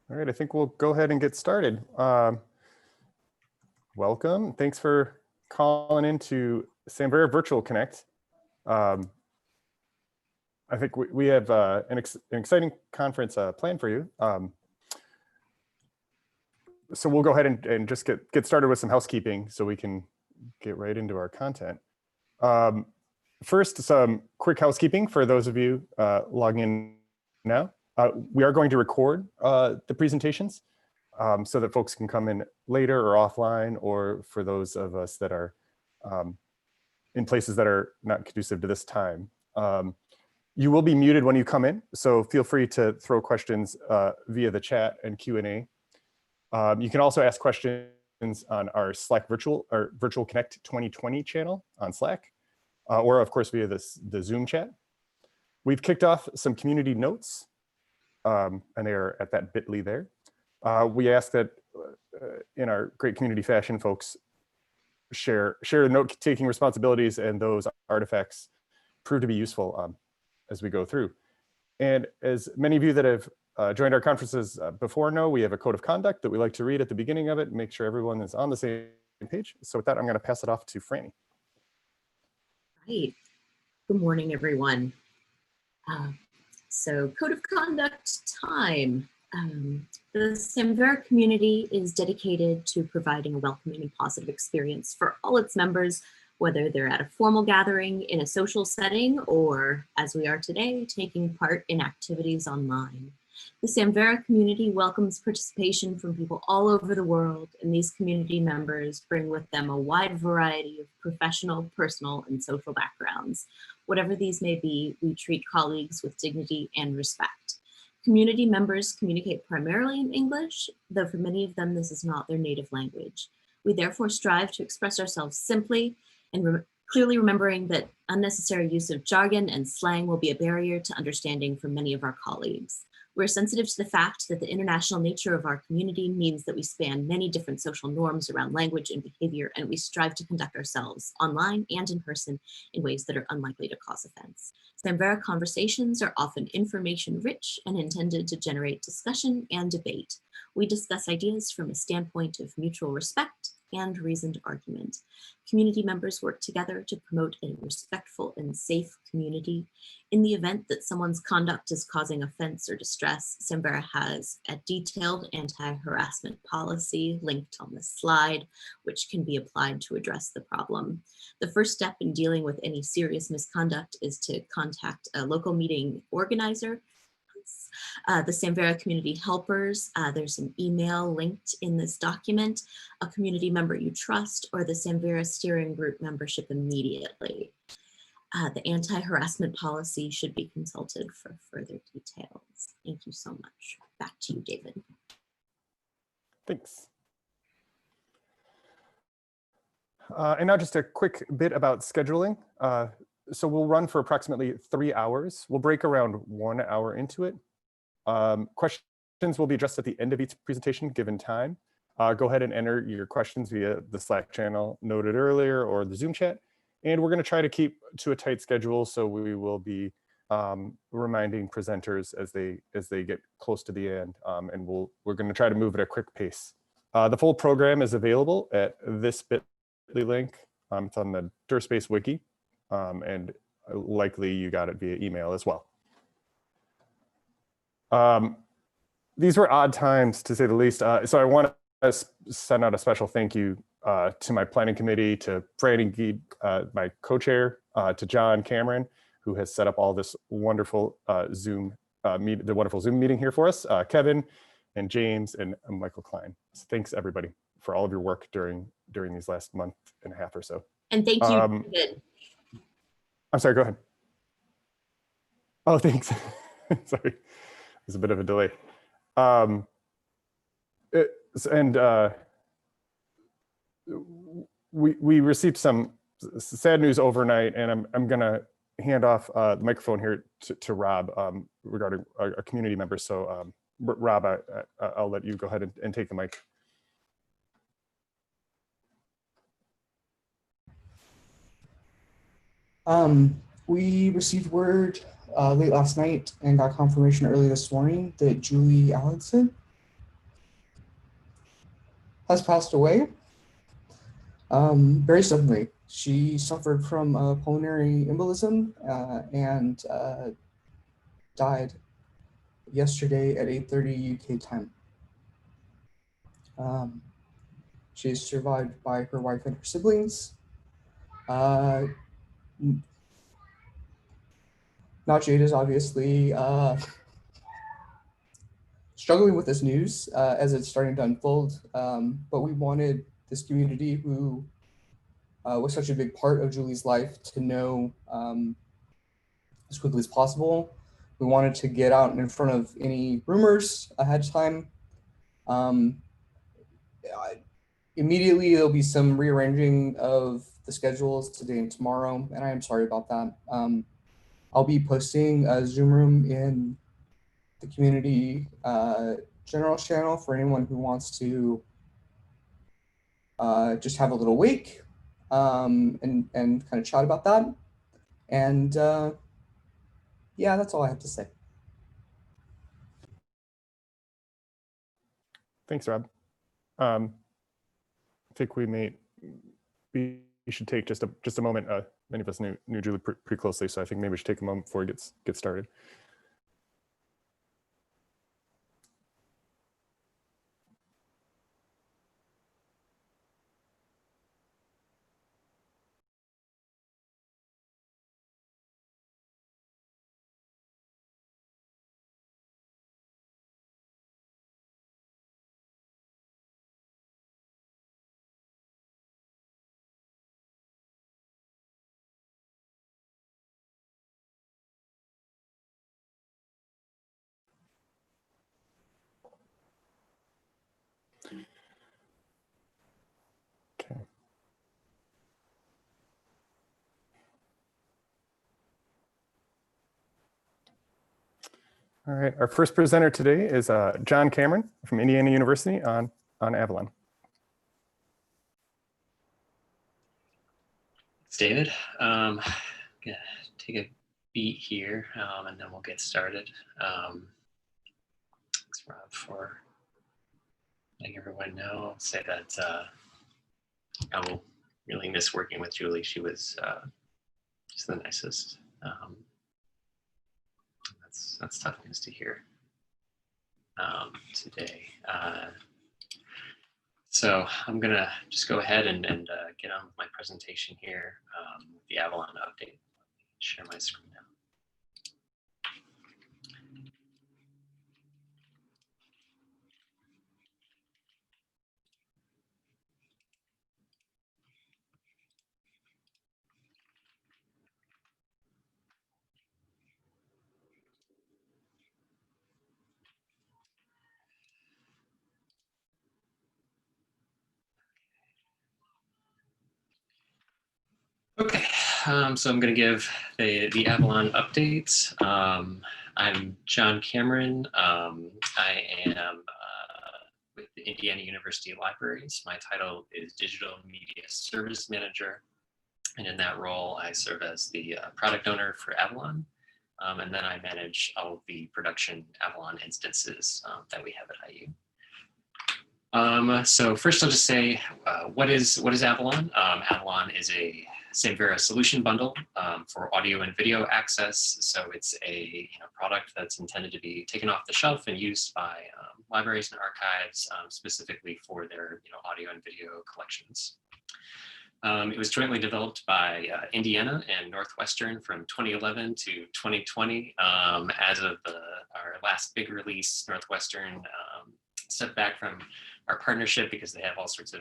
All right, I think we'll go ahead and get started. Welcome. Thanks for calling into Samvera Virtual Connect. I think we have an exciting conference planned for you. So we'll go ahead and just get started with some housekeeping so we can get right into our content. First, some quick housekeeping for those of you logging in now. We are going to record the presentations so that folks can come in later or offline, or for those of us that are in places that are not conducive to this time. You will be muted when you come in, so feel free to throw questions via the chat and Q&A. You can also ask questions on our Slack Virtual Connect 2020 channel on Slack, or of course via the Zoom chat. We've kicked off some community notes, and they are at that bit.ly there. We ask that in our great community fashion, folks share note-taking responsibilities, and those artifacts prove to be useful as we go through. And as many of you that have joined our conferences before know, we have a code of conduct that we like to read at the beginning of it and make sure everyone is on the same page. So with that, I'm going to pass it off to Franny. Right. Good morning, everyone. So code of conduct time. The Samvera community is dedicated to providing a welcoming and positive experience for all its members, whether they're at a formal gathering in a social setting or, as we are today, taking part in activities online. The Samvera community welcomes participation from people all over the world, and these community members bring with them a wide variety of professional, personal, and social backgrounds. Whatever these may be, we treat colleagues with dignity and respect. Community members communicate primarily in English, though for many of them this is not their native language. We therefore strive to express ourselves simply and clearly remembering that unnecessary use of jargon and slang will be a barrier to understanding for many of our colleagues. We're sensitive to the fact that the international nature of our community means that we span many different social norms around language and behavior, and we strive to conduct ourselves online and in person in ways that are unlikely to cause offense. Samvera conversations are often information-rich and intended to generate discussion and debate. We discuss ideas from a standpoint of mutual respect and reasoned argument. Community members work together to promote a respectful and safe community. In the event that someone's conduct is causing offense or distress, Samvera has a detailed anti-harassment policy linked on the slide, which can be applied to address the problem. The first step in dealing with any serious misconduct is to contact a local meeting organizer. The Samvera community helpers, there's an email linked in this document, a community member you trust, or the Samvera steering group membership immediately. The anti-harassment policy should be consulted for further details. Thank you so much. Back to you, David. Thanks. And now just a quick bit about scheduling. So we'll run for approximately 3 hours. We'll break around 1 hour into it. Questions will be addressed at the end of each presentation given time. Go ahead and enter your questions via the Slack channel noted earlier or the Zoom chat. And we're going to try to keep to a tight schedule, so we will be reminding presenters as they get close to the end, and we're going to try to move at a quick pace. The full program is available at this bit.ly link. It's on the DurSpace wiki, and likely you got it via email as well. These were odd times, to say the least, so I want to send out a special thank you to my planning committee, to Franny, my co-chair, to John Cameron, who has set up all this wonderful Zoom meeting here for us, Kevin and James and Michael Klein. So thanks everybody for all of your work during these last month and a half or so. And thank you, David. I'm sorry, go ahead. Oh, thanks. Sorry, there's a bit of a delay. We received some sad news overnight, and I'm going to hand off the microphone here to Rob regarding a community member. So Rob, I'll let you go ahead and take the mic. We received word late last night and got confirmation early this morning that Julie Allenson has passed away very suddenly. She suffered from pulmonary embolism and died yesterday at 8:30 UK time. She is survived by her wife and her siblings. Jade is obviously struggling with this news as it's starting to unfold, but we wanted this community who was such a big part of Julie's life to know as quickly as possible. We wanted to get out in front of any rumors ahead of time. Immediately, there'll be some rearranging of the schedules today and tomorrow, and I am sorry about that. I'll be posting a Zoom room in the community general channel for anyone who wants to just have a little wake and kind of chat about that. And yeah, that's all I have to say. Thanks, Rob. I think we should take just a moment. Many of us knew Julie pretty closely, so I think maybe we should take a moment before we get started. Okay. All right, our first presenter today is John Cameron from Indiana University on Avalon. Thanks, David. Gonna take a beat here, and then we'll get started. Thanks, Rob, for letting everyone know. I'll say that I will really miss working with Julie. She was just the nicest. That's tough news to hear today. So I'm gonna just go ahead and get on with my presentation here, the Avalon update. Share my screen now. Okay, so I'm going to give the Avalon updates. I'm John Cameron. I am with the Indiana University Libraries. My title is Digital Media Service Manager. And in that role, I serve as the product owner for Avalon. And then I manage all of the production Avalon instances that we have at IU. So first I'll just say, what is Avalon? Avalon is a Samvera solution bundle for audio and video access. So it's a product that's intended to be taken off the shelf and used by libraries and archives specifically for their audio and video collections. It was jointly developed by Indiana and Northwestern from 2011 to 2020. As of our last big release, Northwestern stepped back from our partnership because they have all sorts of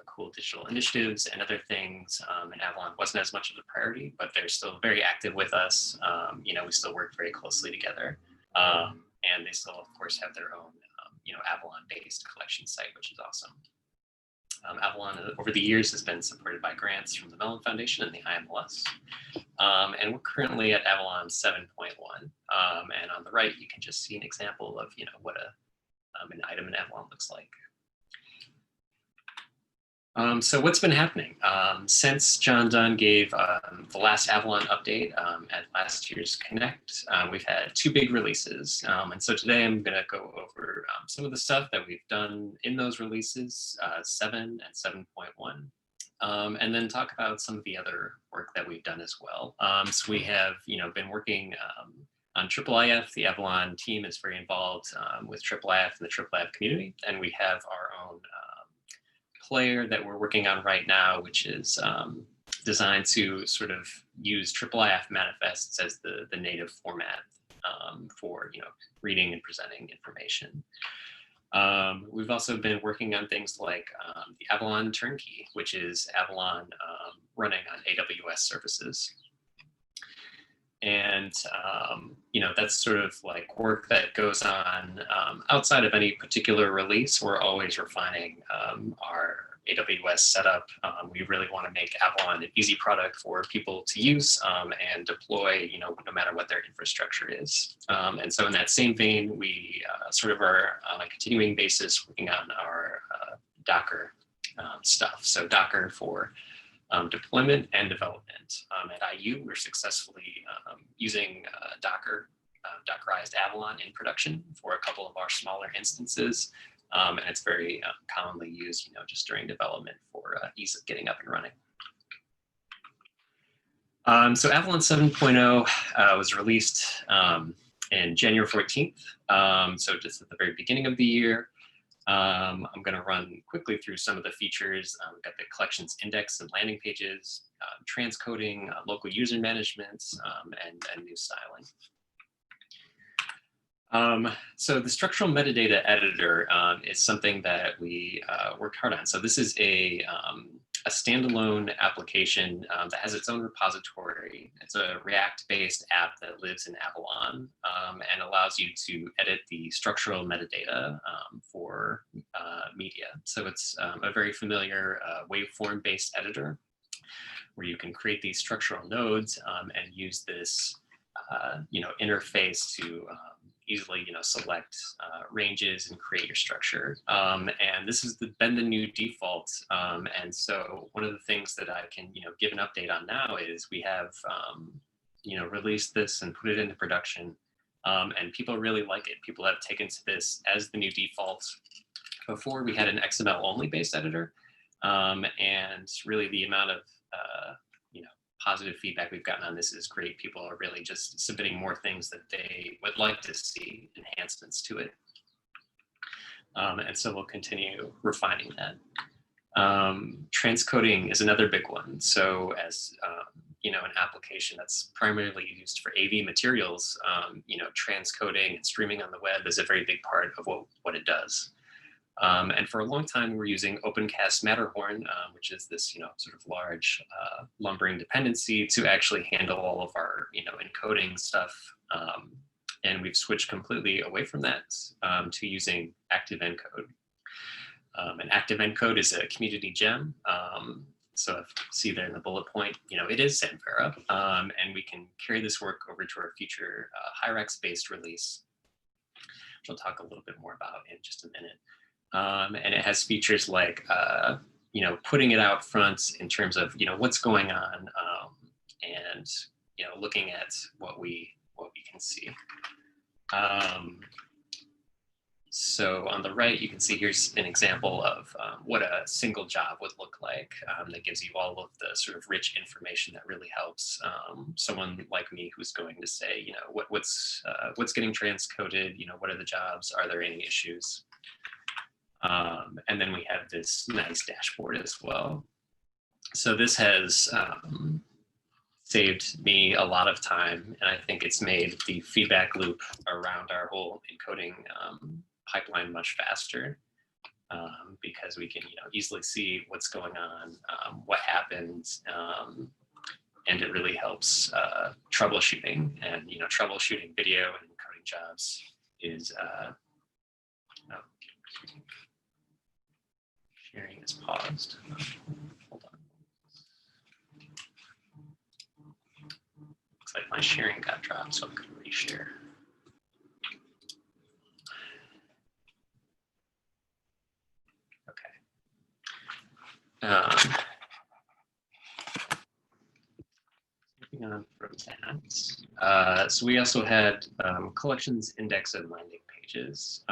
cool digital initiatives and other things. And Avalon wasn't as much of a priority, but they're still very active with us. We still work very closely together. And they still, of course, have their own, Avalon-based collection site, which is awesome. Avalon, over the years, has been supported by grants from the Mellon Foundation and the IMLS. And we're currently at Avalon 7.1. And on the right, you can just see an example of, what an item in Avalon looks like. So what's been happening? Since John Dunn gave the last Avalon update at last year's Connect, we've had 2 big releases. And so today I'm going to go over some of the stuff that we've done in those releases, 7 and 7.1. And then talk about some of the other work that we've done as well. So we have, been working on IIIF. The Avalon team is very involved with IIIF and the IIIF community, and we have our own player that we're working on right now, which is designed to sort of use IIIF manifests as the native format for reading and presenting information. We've also been working on things like the Avalon Turnkey, which is Avalon running on AWS services. And, that's sort of like work that goes on outside of any particular release. We're always refining our AWS setup. We really want to make Avalon an easy product for people to use and deploy, no matter what their infrastructure is. And so in that same vein, we sort of are on a continuing basis working on our Docker stuff. So Docker for deployment and development. At IU, we're successfully using Dockerized Avalon in production for a couple of our smaller instances. And it's very commonly used, just during development for ease of getting up and running. So Avalon 7.0 was released in January 14th. So just at the very beginning of the year. I'm going to run quickly through some of the features. We've got the collections index and landing pages, transcoding, local user management, and new styling. So the structural metadata editor is something that we worked hard on. So this is a standalone application that has its own repository. It's a React-based app that lives in Avalon and allows you to edit the structural metadata for media. So it's a very familiar waveform-based editor where you can create these structural nodes and use this interface to easily select ranges and create your structure. And this has been the new default. And so one of the things that I can give an update on now is we have released this and put it into production. And people really like it. People have taken to this as the new default. Before we had an XML only based editor. And really the amount of positive feedback we've gotten on this is great. People are really just submitting more things that they would like to see, enhancements to it. And so we'll continue refining that. Transcoding is another big one. So as an application that's primarily used for AV materials, transcoding and streaming on the web is a very big part of what it does. And for a long time, we're using OpenCast Matterhorn, which is this, sort of large lumbering dependency to actually handle all of our, encoding stuff. And we've switched completely away from that to using ActiveEncode. And ActiveEncode is a community gem. So if you see there in the bullet point, it is Samvera. And we can carry this work over to our future Hyrax-based release, which I'll talk a little bit more about in just a minute. And it has features like, putting it out front in terms of, what's going on and, looking at what we can see. So on the right, you can see here's an example of what a single job would look like that gives you all of the sort of rich information that really helps someone like me who's going to say, what's getting transcoded, what are the jobs, are there any issues? And then we have this nice dashboard as well. So this has saved me a lot of time, and I think it's made the feedback loop around our whole encoding pipeline much faster because we can easily see what's going on, what happened, and it really helps troubleshooting. And troubleshooting video and encoding jobs is sharing is paused. Hold on. Looks like my sharing got dropped, so I'm going to reshare. Moving on from that, so we also had collections, index, and landing pages.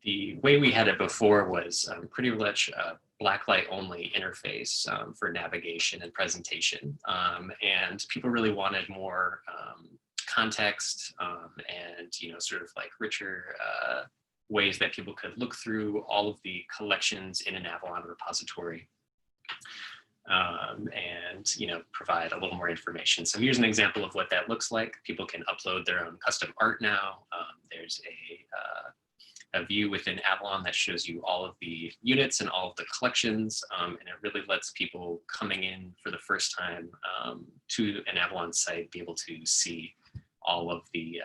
The way we had it before was pretty much a blacklight only interface for navigation and presentation. And people really wanted more context and, sort of like richer ways that people could look through all of the collections in an Avalon repository. And provide a little more information. So here's an example of what that looks like. People can upload their own custom art now. There's a view within Avalon that shows you all of the units and all of the collections, and it really lets people coming in for the first time to an Avalon site be able to see all of the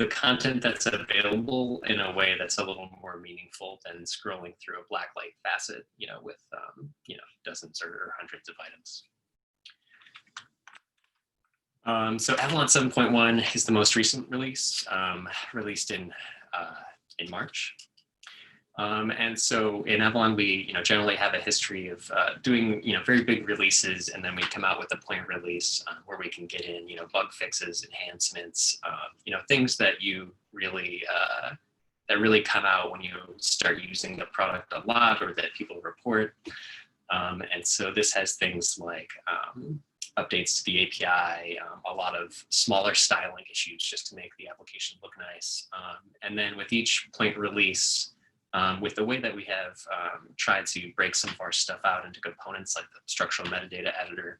content that's available in a way that's a little more meaningful than scrolling through a blacklight facet, with dozens or hundreds of items. So Avalon 7.1 is the most recent release, released in March. And so in Avalon, we generally have a history of doing very big releases, and then we come out with a point release where we can get in bug fixes, enhancements, things that you really that really come out when you start using the product a lot or that people report. And so this has things like updates to the API, a lot of smaller styling issues just to make the application look nice. And then with each point release, with the way that we have tried to break some of our stuff out into components like the structural metadata editor,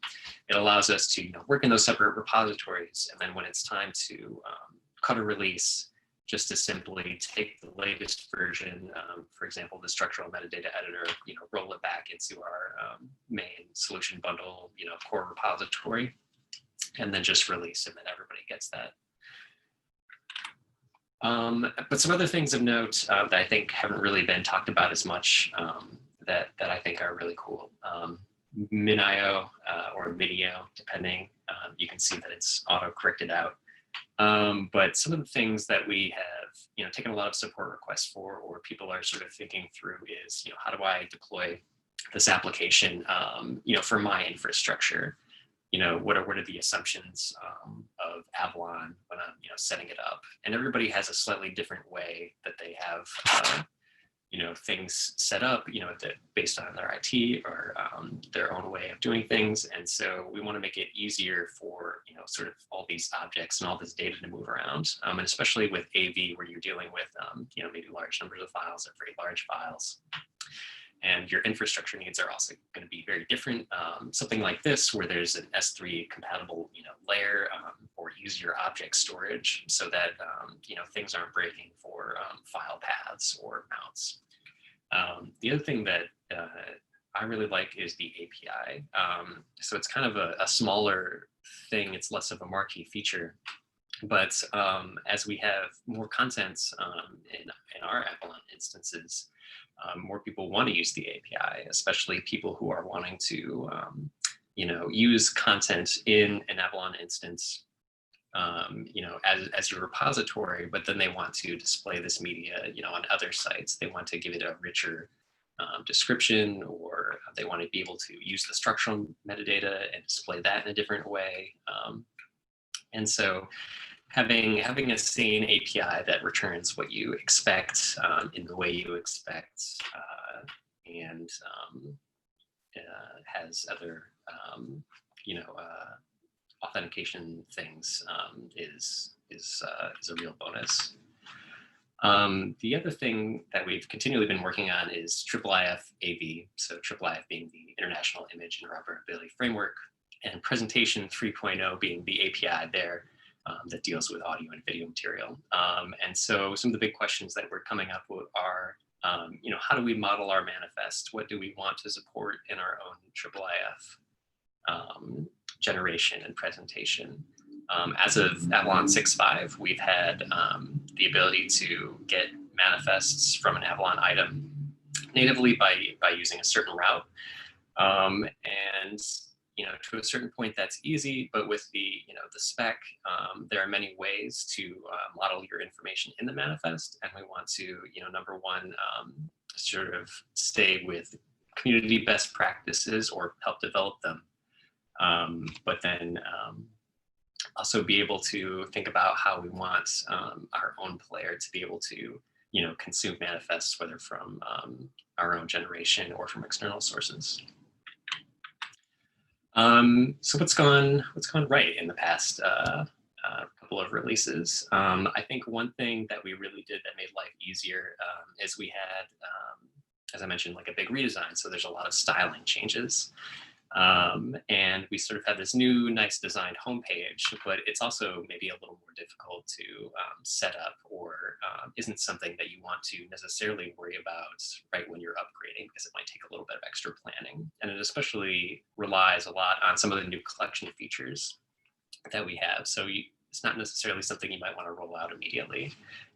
it allows us to work in those separate repositories. And then when it's time to cut a release, just to simply take the latest version, for example, the structural metadata editor, roll it back into our main solution bundle, core repository, and then just release, and then everybody gets that. But some other things of note that I think haven't really been talked about as much that I think are really cool. MinIO or MIDIO, depending, you can see that it's auto-corrected out. But some of the things that we have, taken a lot of support requests for, or people are sort of thinking through is, how do I deploy this application, for my infrastructure? What are the assumptions of Avalon when I'm, setting it up? And everybody has a slightly different way that they have, things set up, that based on their IT or their own way of doing things. And so we want to make it easier for, sort of all these objects and all this data to move around. And especially with AV, where you're dealing with, maybe large numbers of files or very large files. And your infrastructure needs are also going to be very different. Something like this, where there's an S3 compatible, layer or easier object storage, so that things aren't breaking for file paths or mounts. The other thing that I really like is the API. So it's kind of a smaller thing. It's less of a marquee feature. But as we have more content in our Avalon instances, more people want to use the API, especially people who are wanting to, use content in an Avalon instance, as your repository, but then they want to display this media, on other sites. They want to give it a richer description, or they want to be able to use the structural metadata and display that in a different way. And so having a sane API that returns what you expect in the way you expect, and has other authentication things is a real bonus. The other thing that we've continually been working on is IIIF AV. So IIIF being the International Image Interoperability Framework, and Presentation 3.0 being the API there. That deals with audio and video material. And so some of the big questions that we're coming up with are, how do we model our manifest? What do we want to support in our own IIIF generation and presentation? As of Avalon 6.5, we've had the ability to get manifests from an Avalon item natively by using a certain route. And to a certain point, that's easy, but with the the spec. There are many ways to model your information in the manifest, and we want to, number one, sort of stay with community best practices or help develop them. But then also be able to think about how we want our own player to be able to, consume manifests, whether from our own generation or from external sources. So what's gone right in the past couple of releases? I think one thing that we really did that made life easier is we had, as I mentioned, like a big redesign. So there's a lot of styling changes. And we sort of have this new, nice designed homepage, but it's also maybe a little more difficult to set up, or isn't something that you want to necessarily worry about right when you're upgrading, because it might take a little bit of extra planning. And it especially relies a lot on some of the new collection features that we have. So it's not necessarily something you might want to roll out immediately.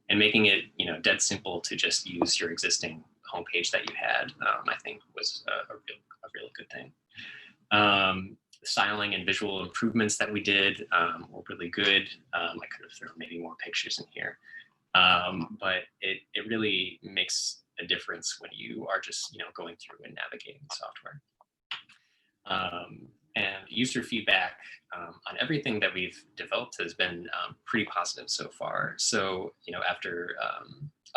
And making it, dead simple to just use your existing homepage that you had, I think was a really good thing. The styling and visual improvements that we did were really good. I could have thrown maybe more pictures in here, but it really makes a difference when you are just going through and navigating the software. And user feedback on everything that we've developed has been pretty positive so far. So after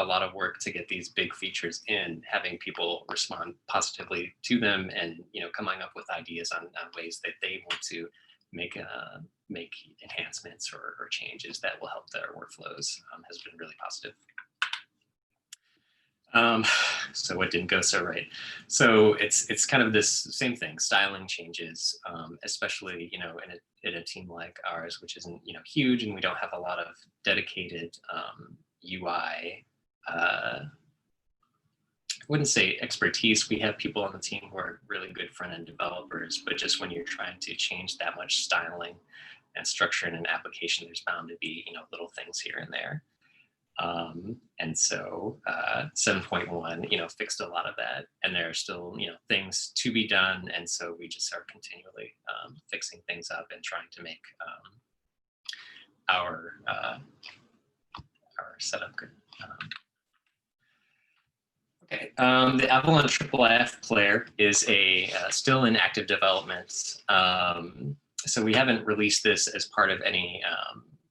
a lot of work to get these big features in, having people respond positively to them, and coming up with ideas on ways that they want to make enhancements or changes that will help their workflows has been really positive. So what didn't go so right? So it's kind of this same thing, styling changes, especially in a team like ours, which isn't huge, and we don't have a lot of dedicated UI. I wouldn't say expertise. We have people on the team who are really good front-end developers, but just when you're trying to change that much styling and structure in an application, there's bound to be little things here and there. And so 7.1 fixed a lot of that, and there are still things to be done, and so we just are continually fixing things up and trying to make our setup good. Okay, the Avalon IIIF player is still in active development. So we haven't released this as part of any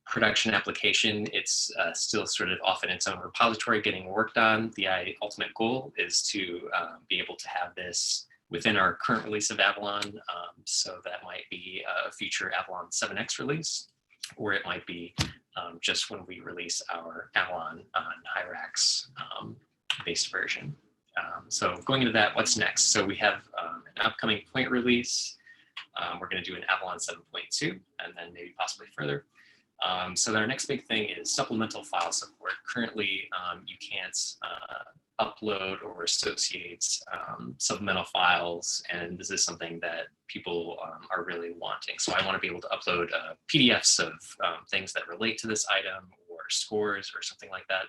production application. It's still sort of off in its own repository getting worked on. The ultimate goal is to be able to have this within our current release of Avalon. So that might be a future Avalon 7X release, or it might be just when we release our Avalon on Hyrax based version. So going into that, what's next? So we have an upcoming point release. We're going to do an Avalon 7.2, and then maybe possibly further. So our next big thing is supplemental file support. Currently, you can't upload or associate supplemental files, and this is something that people are really wanting. So I want to be able to upload PDFs of things that relate to this item, or scores, or something like that.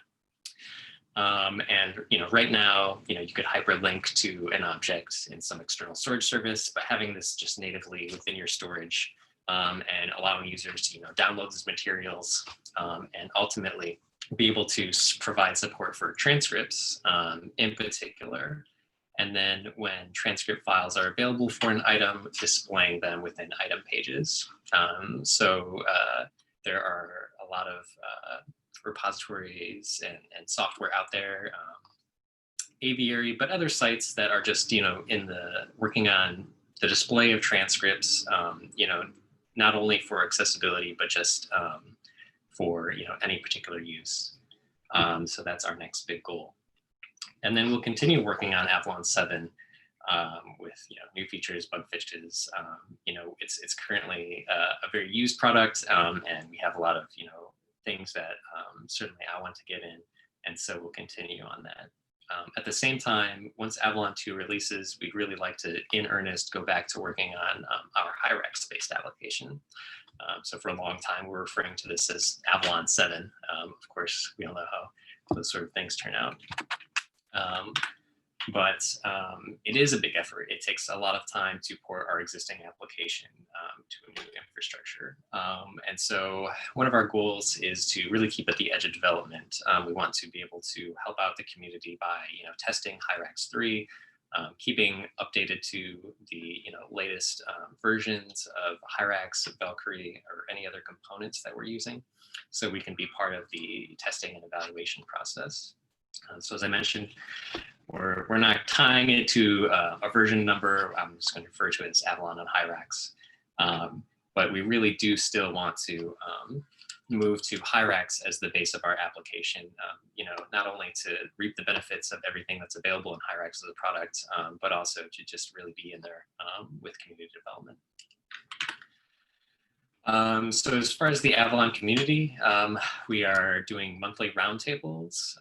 And right now, you could hyperlink to an object in some external storage service, but having this just natively within your storage and allowing users to download these materials and ultimately be able to provide support for transcripts in particular. And then when transcript files are available for an item, displaying them within item pages. So there are a lot of repositories and software out there, Aviary, but other sites that are just working on the display of transcripts, not only for accessibility, but just for any particular use. So that's our next big goal. And then we'll continue working on Avalon 7 with new features, bug fixes. It's currently a very used product, and we have a lot of things that certainly I want to get in, and so we'll continue on that. At the same time, once Avalon 2 releases, we'd really like to, in earnest, go back to working on our Hyrax-based application. So for a long time, we're referring to this as Avalon 7. Of course, we all know how those sort of things turn out. But it is a big effort. It takes a lot of time to port our existing application to a new infrastructure. And so one of our goals is to really keep at the edge of development. We want to be able to help out the community by testing Hyrax 3, keeping updated to the latest versions of Hyrax, Valkyrie, or any other components that we're using, so we can be part of the testing and evaluation process. So as I mentioned, we're not tying it to a version number. I'm just going to refer to it as Avalon and Hyrax. But we really do still want to move to Hyrax as the base of our application, not only to reap the benefits of everything that's available in Hyrax as a product, but also to just really be in there with community development. So as far as the Avalon community, we are doing monthly roundtables.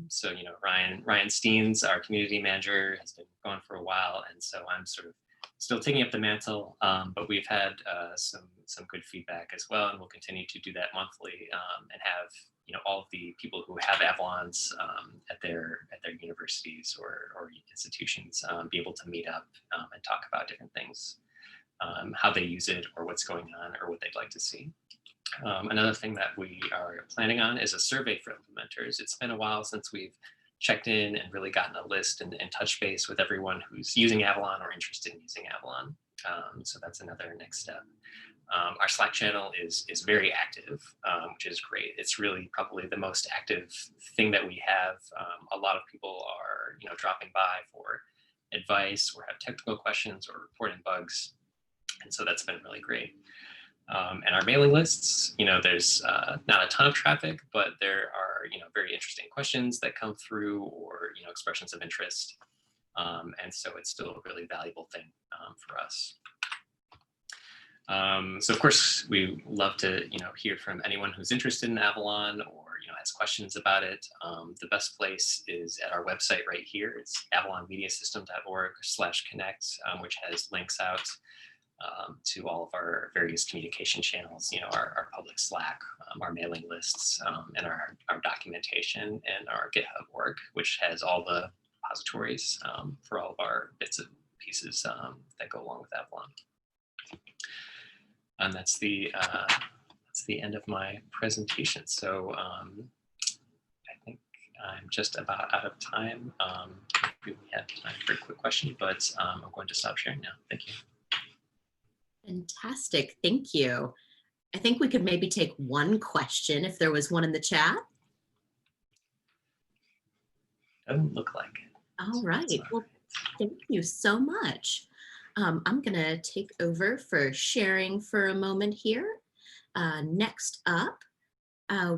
So, Ryan Steens, our community manager, has been going for a while, and so I'm sort of still taking up the mantle, but we've had some good feedback as well, and we'll continue to do that monthly and have all of the people who have Avalons at their universities or institutions be able to meet up and talk about different things, how they use it or what's going on or what they'd like to see. Another thing that we are planning on is a survey for implementers. It's been a while since we've checked in and really gotten a list and touch base with everyone who's using Avalon or interested in using Avalon. So that's another next step. Our Slack channel is very active, which is great. It's really probably the most active thing that we have. A lot of people are dropping by for advice or have technical questions or reporting bugs. And so that's been really great. And our mailing lists, there's not a ton of traffic, but there are, very interesting questions that come through or, expressions of interest. And so it's still a really valuable thing for us. So of course, we love to, hear from anyone who's interested in Avalon or, has questions about it. The best place is at our website right here. It's avalonmediasystem.org/connect, which has links out to all of our various communication channels, our public Slack, our mailing lists, and our documentation and our GitHub org, which has all the repositories for all of our bits and pieces that go along with Avalon. And that's the end of my presentation. So I think I'm just about out of time. Maybe we have time for a quick question, but I'm going to stop sharing now. Thank you. Fantastic, thank you. I think we could maybe take one question if there was one in the chat. Doesn't look like it. All right, well, thank you so much. I'm gonna take over for sharing for a moment here. Next up,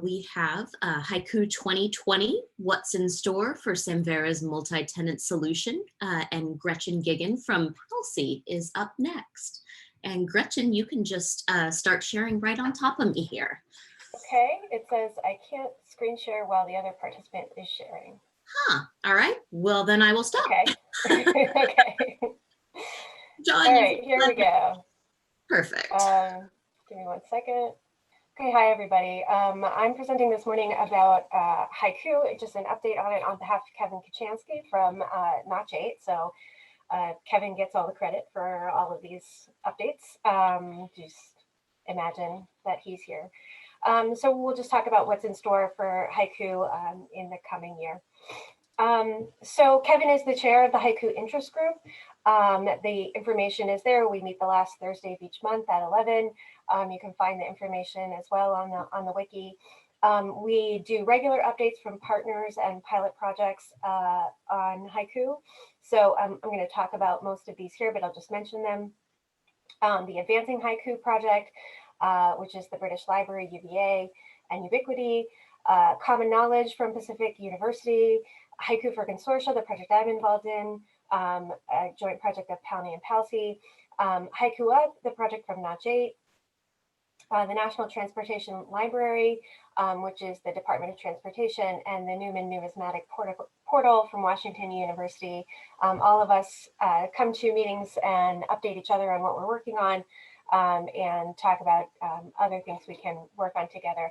we have Hyku 2020, What's in Store for Samvera's Multi-Tenant Solution, and Gretchen Gigan from Palsy is up next. And Gretchen, you can just start sharing right on top of me here. Okay, it says I can't screen share while the other participant is sharing. Huh, all right, well then I will stop. Okay, okay. John, all right, here we go. Perfect. Give me 1 second. Okay, hi everybody. I'm presenting this morning about Hyku, just an update on it on behalf of Kevin Kachansky from Notch 8. So Kevin gets all the credit for all of these updates. Just imagine that he's here. So we'll just talk about what's in store for Hyku in the coming year. So Kevin is the chair of the Hyku interest group. The information is there. We meet the last Thursday of each month at 11. You can find the information as well on the wiki. We do regular updates from partners and pilot projects on Hyku. So I'm going to talk about most of these here, but I'll just mention them. The Advancing Hyku project, which is the British Library, UVA, and Ubiquity. Common Knowledge from Pacific University. Hyku for Consortia, the project I'm involved in. A joint project of Palni and Palsy. Hyku Up, the project from Notch 8. The National Transportation Library, which is the Department of Transportation, and the Newman Numismatic Portal from Washington University. All of us come to meetings and update each other on what we're working on and talk about other things we can work on together.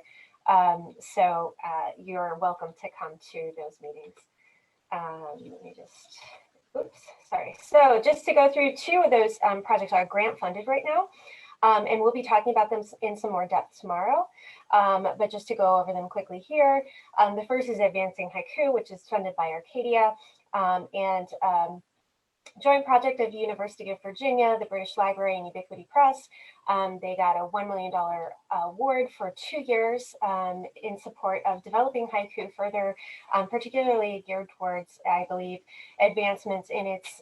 So you're welcome to come to those meetings. Let me just, oops, sorry. So just to go through, two of those projects are grant funded right now. And we'll be talking about them in some more depth tomorrow. But just to go over them quickly here, the first is Advancing Hyku, which is funded by Arcadia, and joint project of University of Virginia, the British Library, and Ubiquity Press. They got a $1 million award for 2 years in support of developing Hyku further, particularly geared towards, I believe, advancements in its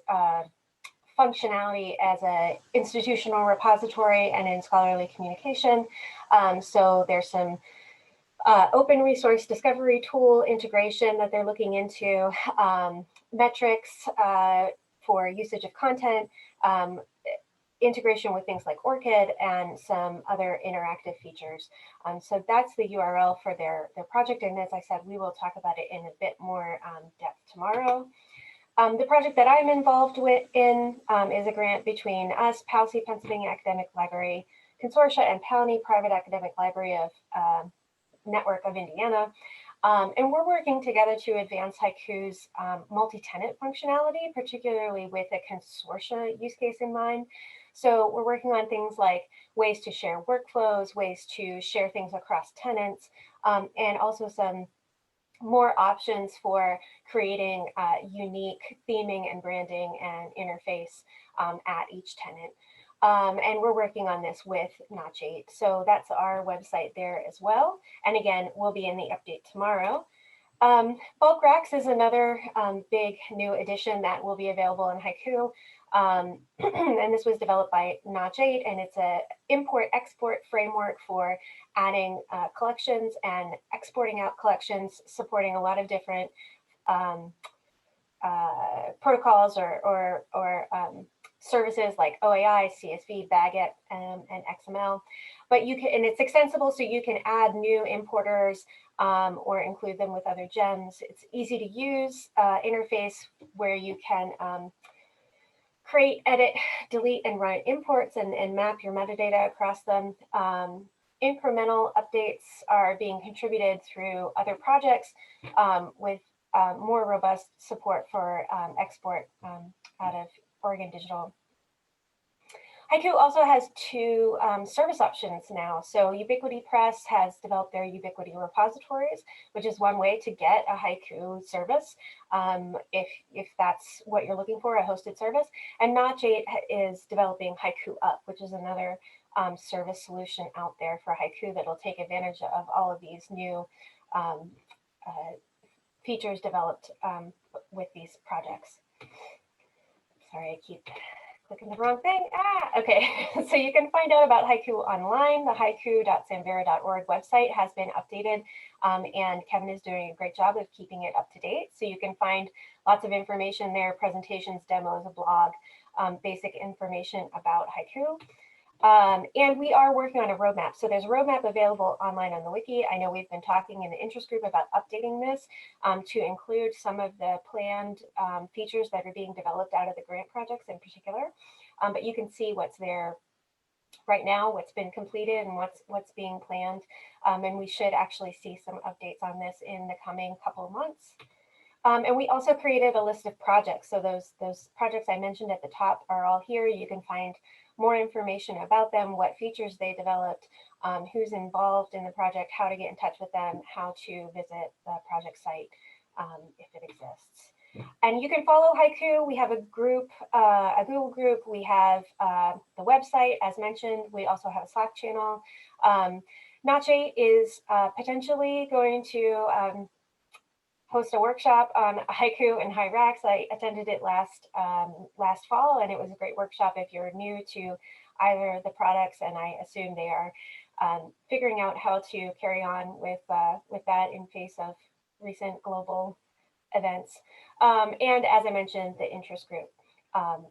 functionality as an institutional repository and in scholarly communication. So there's some open resource discovery tool integration that they're looking into, metrics for usage of content, integration with things like ORCID, and some other interactive features. So that's the URL for their project. And as I said, we will talk about it in a bit more depth tomorrow. The project that I'm involved in is a grant between us, PALC, Pennsylvania Academic Library Consortia, and PALNI, Private Academic Library of Network of Indiana. And we're working together to advance Hyku's multi-tenant functionality, particularly with a consortia use case in mind. So we're working on things like ways to share workflows, ways to share things across tenants, and also some more options for creating unique theming and branding and interface at each tenant. And we're working on this with Notch 8. So that's our website there as well. And again, we'll be in the update tomorrow. Bulk racks is another big new addition that will be available in Hyku. And this was developed by Notch 8, and it's a import-export framework for adding collections and exporting out collections, supporting a lot of different protocols or services like OAI, CSV, Baget, and XML. But you can, and it's extensible, so you can add new importers or include them with other gems. It's easy to use interface where you can create, edit, delete, and run imports and map your metadata across them. Incremental updates are being contributed through other projects with more robust support for export out of Oregon Digital. Hyku also has 2 service options now. So Ubiquity Press has developed their Ubiquity repositories, which is one way to get a Hyku service if that's what you're looking for, a hosted service. And Notch 8 is developing Hyku Up, which is another service solution out there for Hyku that will take advantage of all of these new features developed with these projects. Sorry, I keep clicking the wrong thing. Okay. So you can find out about Hyku online. The hyku.samvera.org website has been updated, and Kevin is doing a great job of keeping it up to date. So you can find lots of information there, presentations, demos, a blog, basic information about Hyku. And we are working on a roadmap. So there's a roadmap available online on the wiki. I know we've been talking in the interest group about updating this to include some of the planned features that are being developed out of the grant projects in particular. But you can see what's there right now, what's been completed, and what's being planned. And we should actually see some updates on this in the coming couple of months. And we also created a list of projects. So those projects I mentioned at the top are all here. You can find more information about them, what features they developed, who's involved in the project, how to get in touch with them, how to visit the project site if it exists. And you can follow Hyku. We have a group, a Google group. We have the website, as mentioned. We also have a Slack channel. Notch 8 is potentially going to host a workshop on Hyku and Hyrax. I attended it last fall, and it was a great workshop if you're new to either of the products, and I assume they are figuring out how to carry on with that in face of recent global events. And as I mentioned, the interest group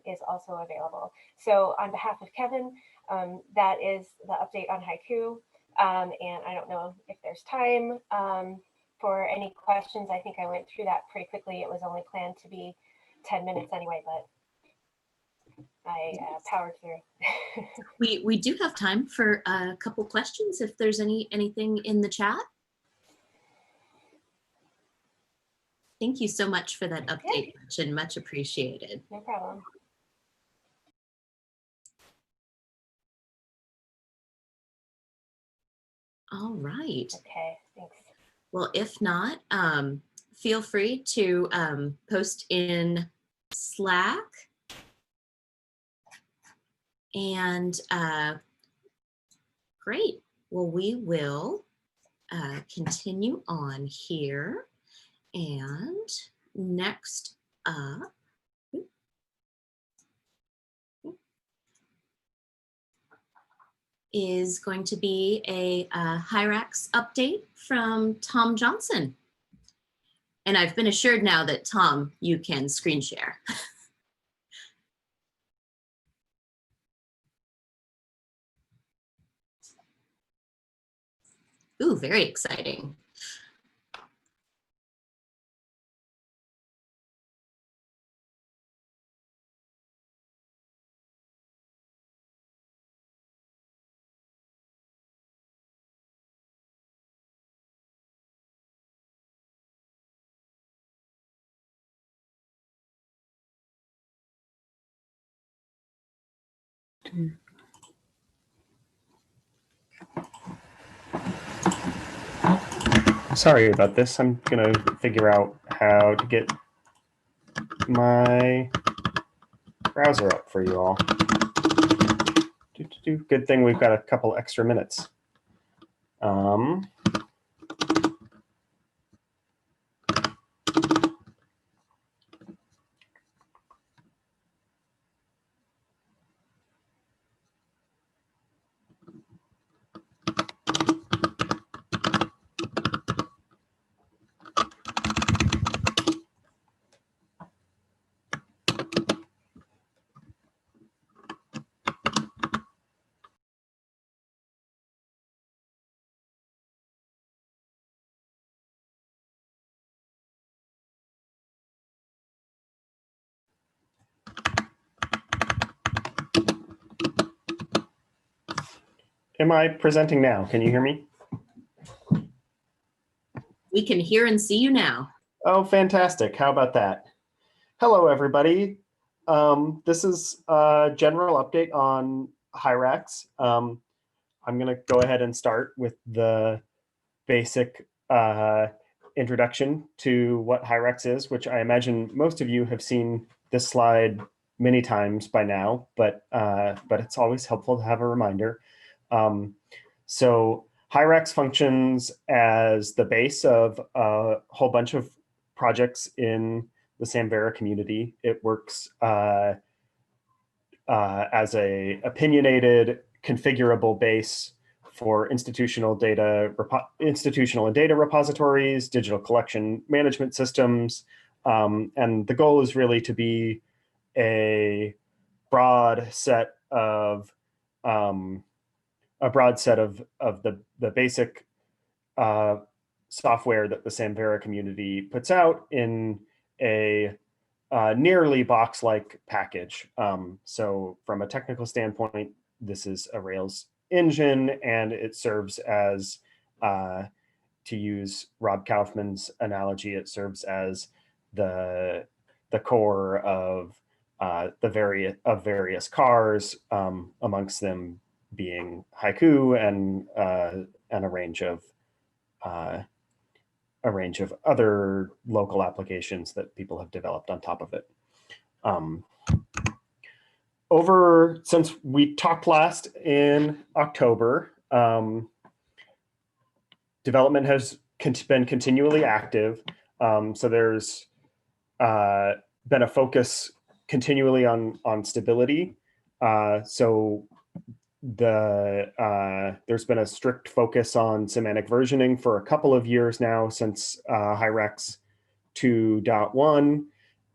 is also available. So on behalf of Kevin, that is the update on Hyku. And I don't know if there's time for any questions. I think I went through that pretty quickly. It was only planned to be 10 minutes anyway, but I powered through. We do have time for a couple questions if there's anything in the chat. Thank you so much for that update, Gretchen. Much appreciated. No problem. All right. Okay, thanks. Well, if not, feel free to post in Slack. And great. Well, we will continue on here. And next up is going to be a Hyrax update from Tom Johnson. And I've been assured now that, Tom, you can screen share. Ooh, very exciting. Sorry about this. I'm going to figure out how to get my browser up for you all. Good thing we've got a couple extra minutes. Am I presenting now? Can you hear me? We can hear and see you now. Oh, fantastic. How about that? Hello, everybody. This is a general update on Hyrax. I'm going to go ahead and start with the basic introduction to what Hyrax is, which I imagine most of you have seen this slide many times by now, but it's always helpful to have a reminder. So Hyrax functions as the base of a whole bunch of projects in the Samvera community. It works as a opinionated, configurable base for institutional and data repositories, digital collection management systems, and the goal is really to be a broad set of the basic software that the Samvera community puts out in a nearly box-like package. So from a technical standpoint, this is a Rails engine, and it serves as, to use Rob Kaufman's analogy, it serves as the core of various cars, amongst them being Hyku and a range of other local applications that people have developed on top of it. Since we talked last in October, development has been continually active. So there's been a focus continually on stability. So there's been a strict focus on semantic versioning for a couple of years now, since Hyrax 2.1,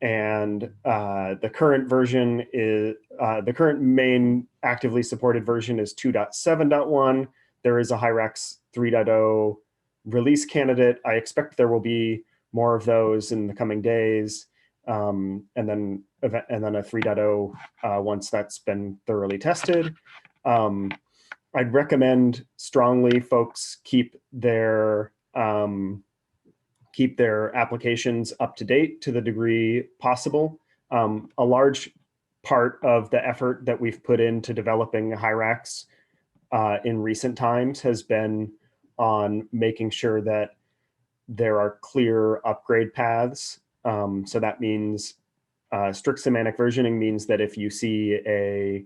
and the current version is the current main actively supported version is 2.7.1. There is a Hyrax 3.0 release candidate. I expect there will be more of those in the coming days, and then a 3.0 once that's been thoroughly tested. I'd recommend strongly folks keep their applications up to date to the degree possible. A large part of the effort that we've put into developing Hyrax in recent times has been on making sure that there are clear upgrade paths. So that means strict semantic versioning means that if you see a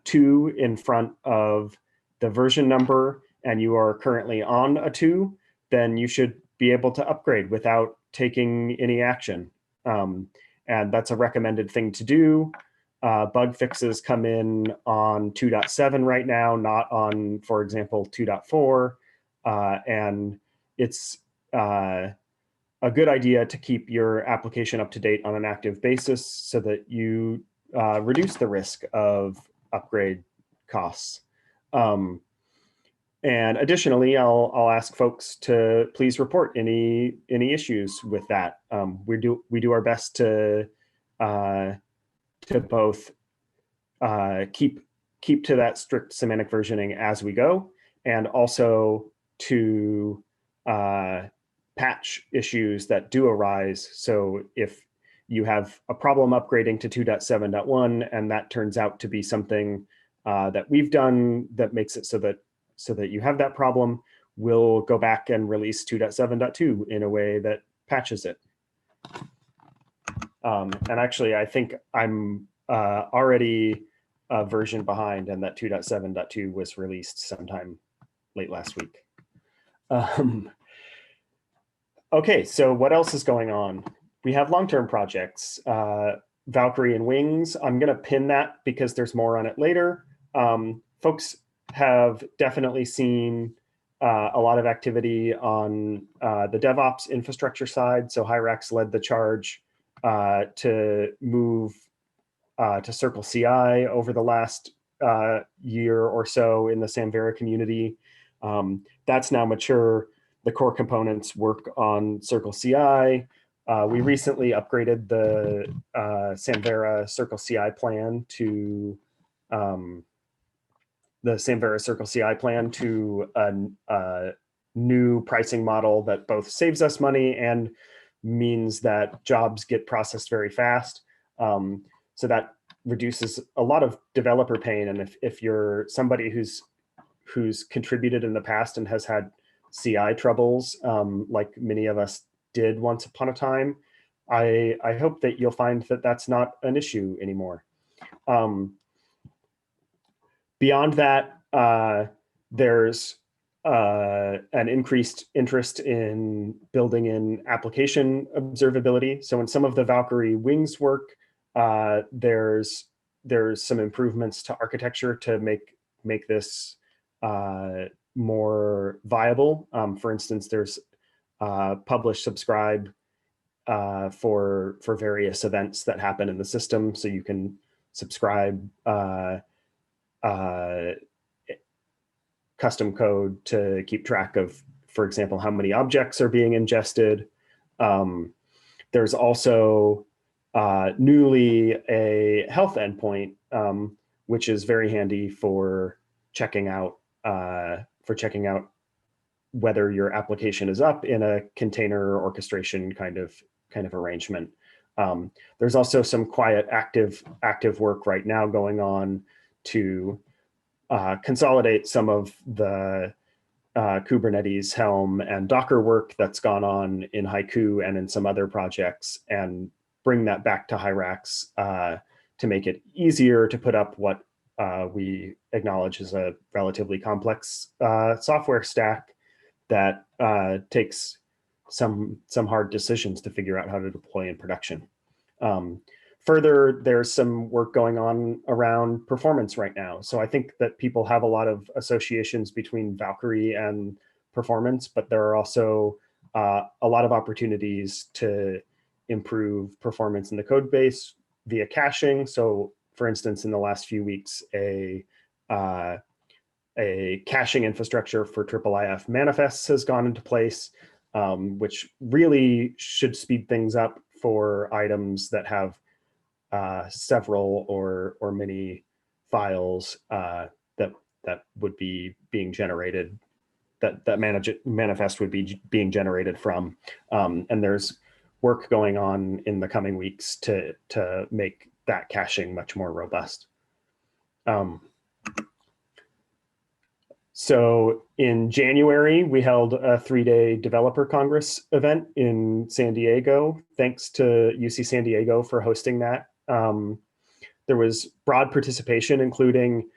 2 in front of the version number and you are currently on a 2, then you should be able to upgrade without taking any action. And that's a recommended thing to do. Bug fixes come in on 2.7 right now, not on, for example, 2.4. And it's a good idea to keep your application up to date on an active basis so that you reduce the risk of upgrade costs. And additionally, I'll ask folks to please report any issues with that. We do our best to both keep to that strict semantic versioning as we go, and also to patch issues that do arise. So if you have a problem upgrading to 2.7.1 and that turns out to be something that we've done that makes it so that you have that problem, we'll go back and release 2.7.2 in a way that patches it. And actually, I think I'm already a version behind, and that 2.7.2 was released sometime late last week. Okay, so what else is going on? We have long-term projects. Valkyrie and Wings, I'm gonna pin that because there's more on it later. Folks have definitely seen a lot of activity on the DevOps infrastructure side. So Hyrax led the charge to move to Circle CI over the last year or so in the Samvera community. That's now mature. The core components work on Circle CI. We recently upgraded the Samvera Circle CI plan to a new pricing model that both saves us money and means that jobs get processed very fast. So that reduces a lot of developer pain. And if you're somebody who's contributed in the past and has had CI troubles, like many of us did once upon a time, I hope that you'll find that that's not an issue anymore. Beyond that, there's an increased interest in building in application observability. So in some of the Valkyrie Wings work, there's some improvements to architecture to make this more viable. For instance, there's publish, subscribe for various events that happen in the system. So you can subscribe custom code to keep track of, for example, how many objects are being ingested. There's also newly a health endpoint, which is very handy for checking out whether your application is up in a container orchestration kind of arrangement. There's also some quiet active work right now going on to consolidate some of the Kubernetes, Helm, and Docker work that's gone on in Hyku and in some other projects, and bring that back to Hyrax to make it easier to put up what we acknowledge is a relatively complex software stack that takes some hard decisions to figure out how to deploy in production. Further, there's some work going on around performance right now. So I think that people have a lot of associations between Valkyrie and performance, but there are also a lot of opportunities to improve performance in the code base via caching. So for instance, in the last few weeks, a caching infrastructure for IIIF manifests has gone into place, which really should speed things up for items that have several or many files that would be being generated, that manifest would be being generated from. And there's work going on in the coming weeks to make that caching much more robust. So in January, we held a 3-day developer congress event in San Diego. Thanks to UC San Diego for hosting that. There was broad participation, including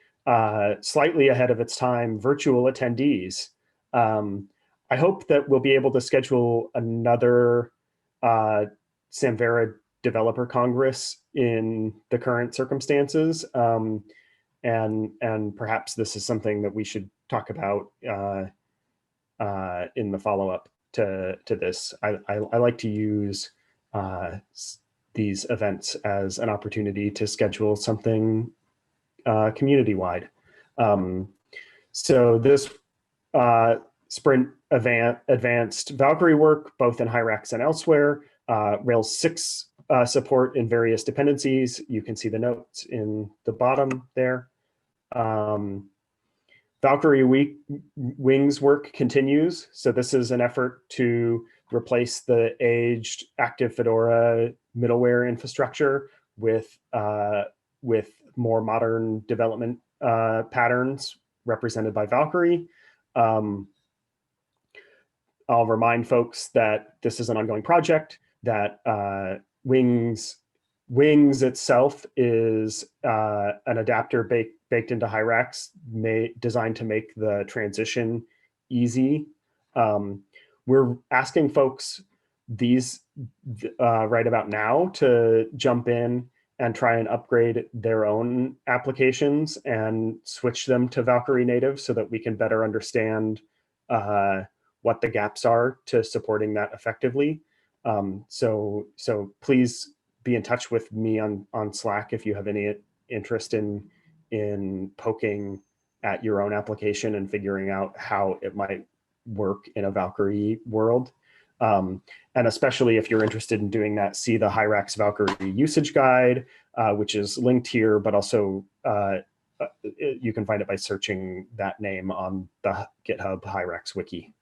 slightly ahead of its time virtual attendees. I hope that we'll be able to schedule another Samvera developer congress in the current circumstances. And perhaps this is something that we should talk about in the follow-up to this. I like to use these events as an opportunity to schedule something community-wide. So this sprint advanced Valkyrie work, both in Hyrax and elsewhere, Rails 6 support in various dependencies. You can see the notes in the bottom there. Valkyrie Wings work continues. So this is an effort to replace the aged active Fedora middleware infrastructure with more modern development patterns represented by Valkyrie. I'll remind folks that this is an ongoing project, that Wings itself is an adapter baked into Hyrax, designed to make the transition easy. We're asking folks right about now to jump in and try and upgrade their own applications and switch them to Valkyrie native so that we can better understand what the gaps are to supporting that effectively. So please be in touch with me on Slack if you have any interest in poking at your own application and figuring out how it might work in a Valkyrie world. And especially if you're interested in doing that, see the Hyrax Valkyrie usage guide, which is linked here, but also you can find it by searching that name on the GitHub Hyrax wiki.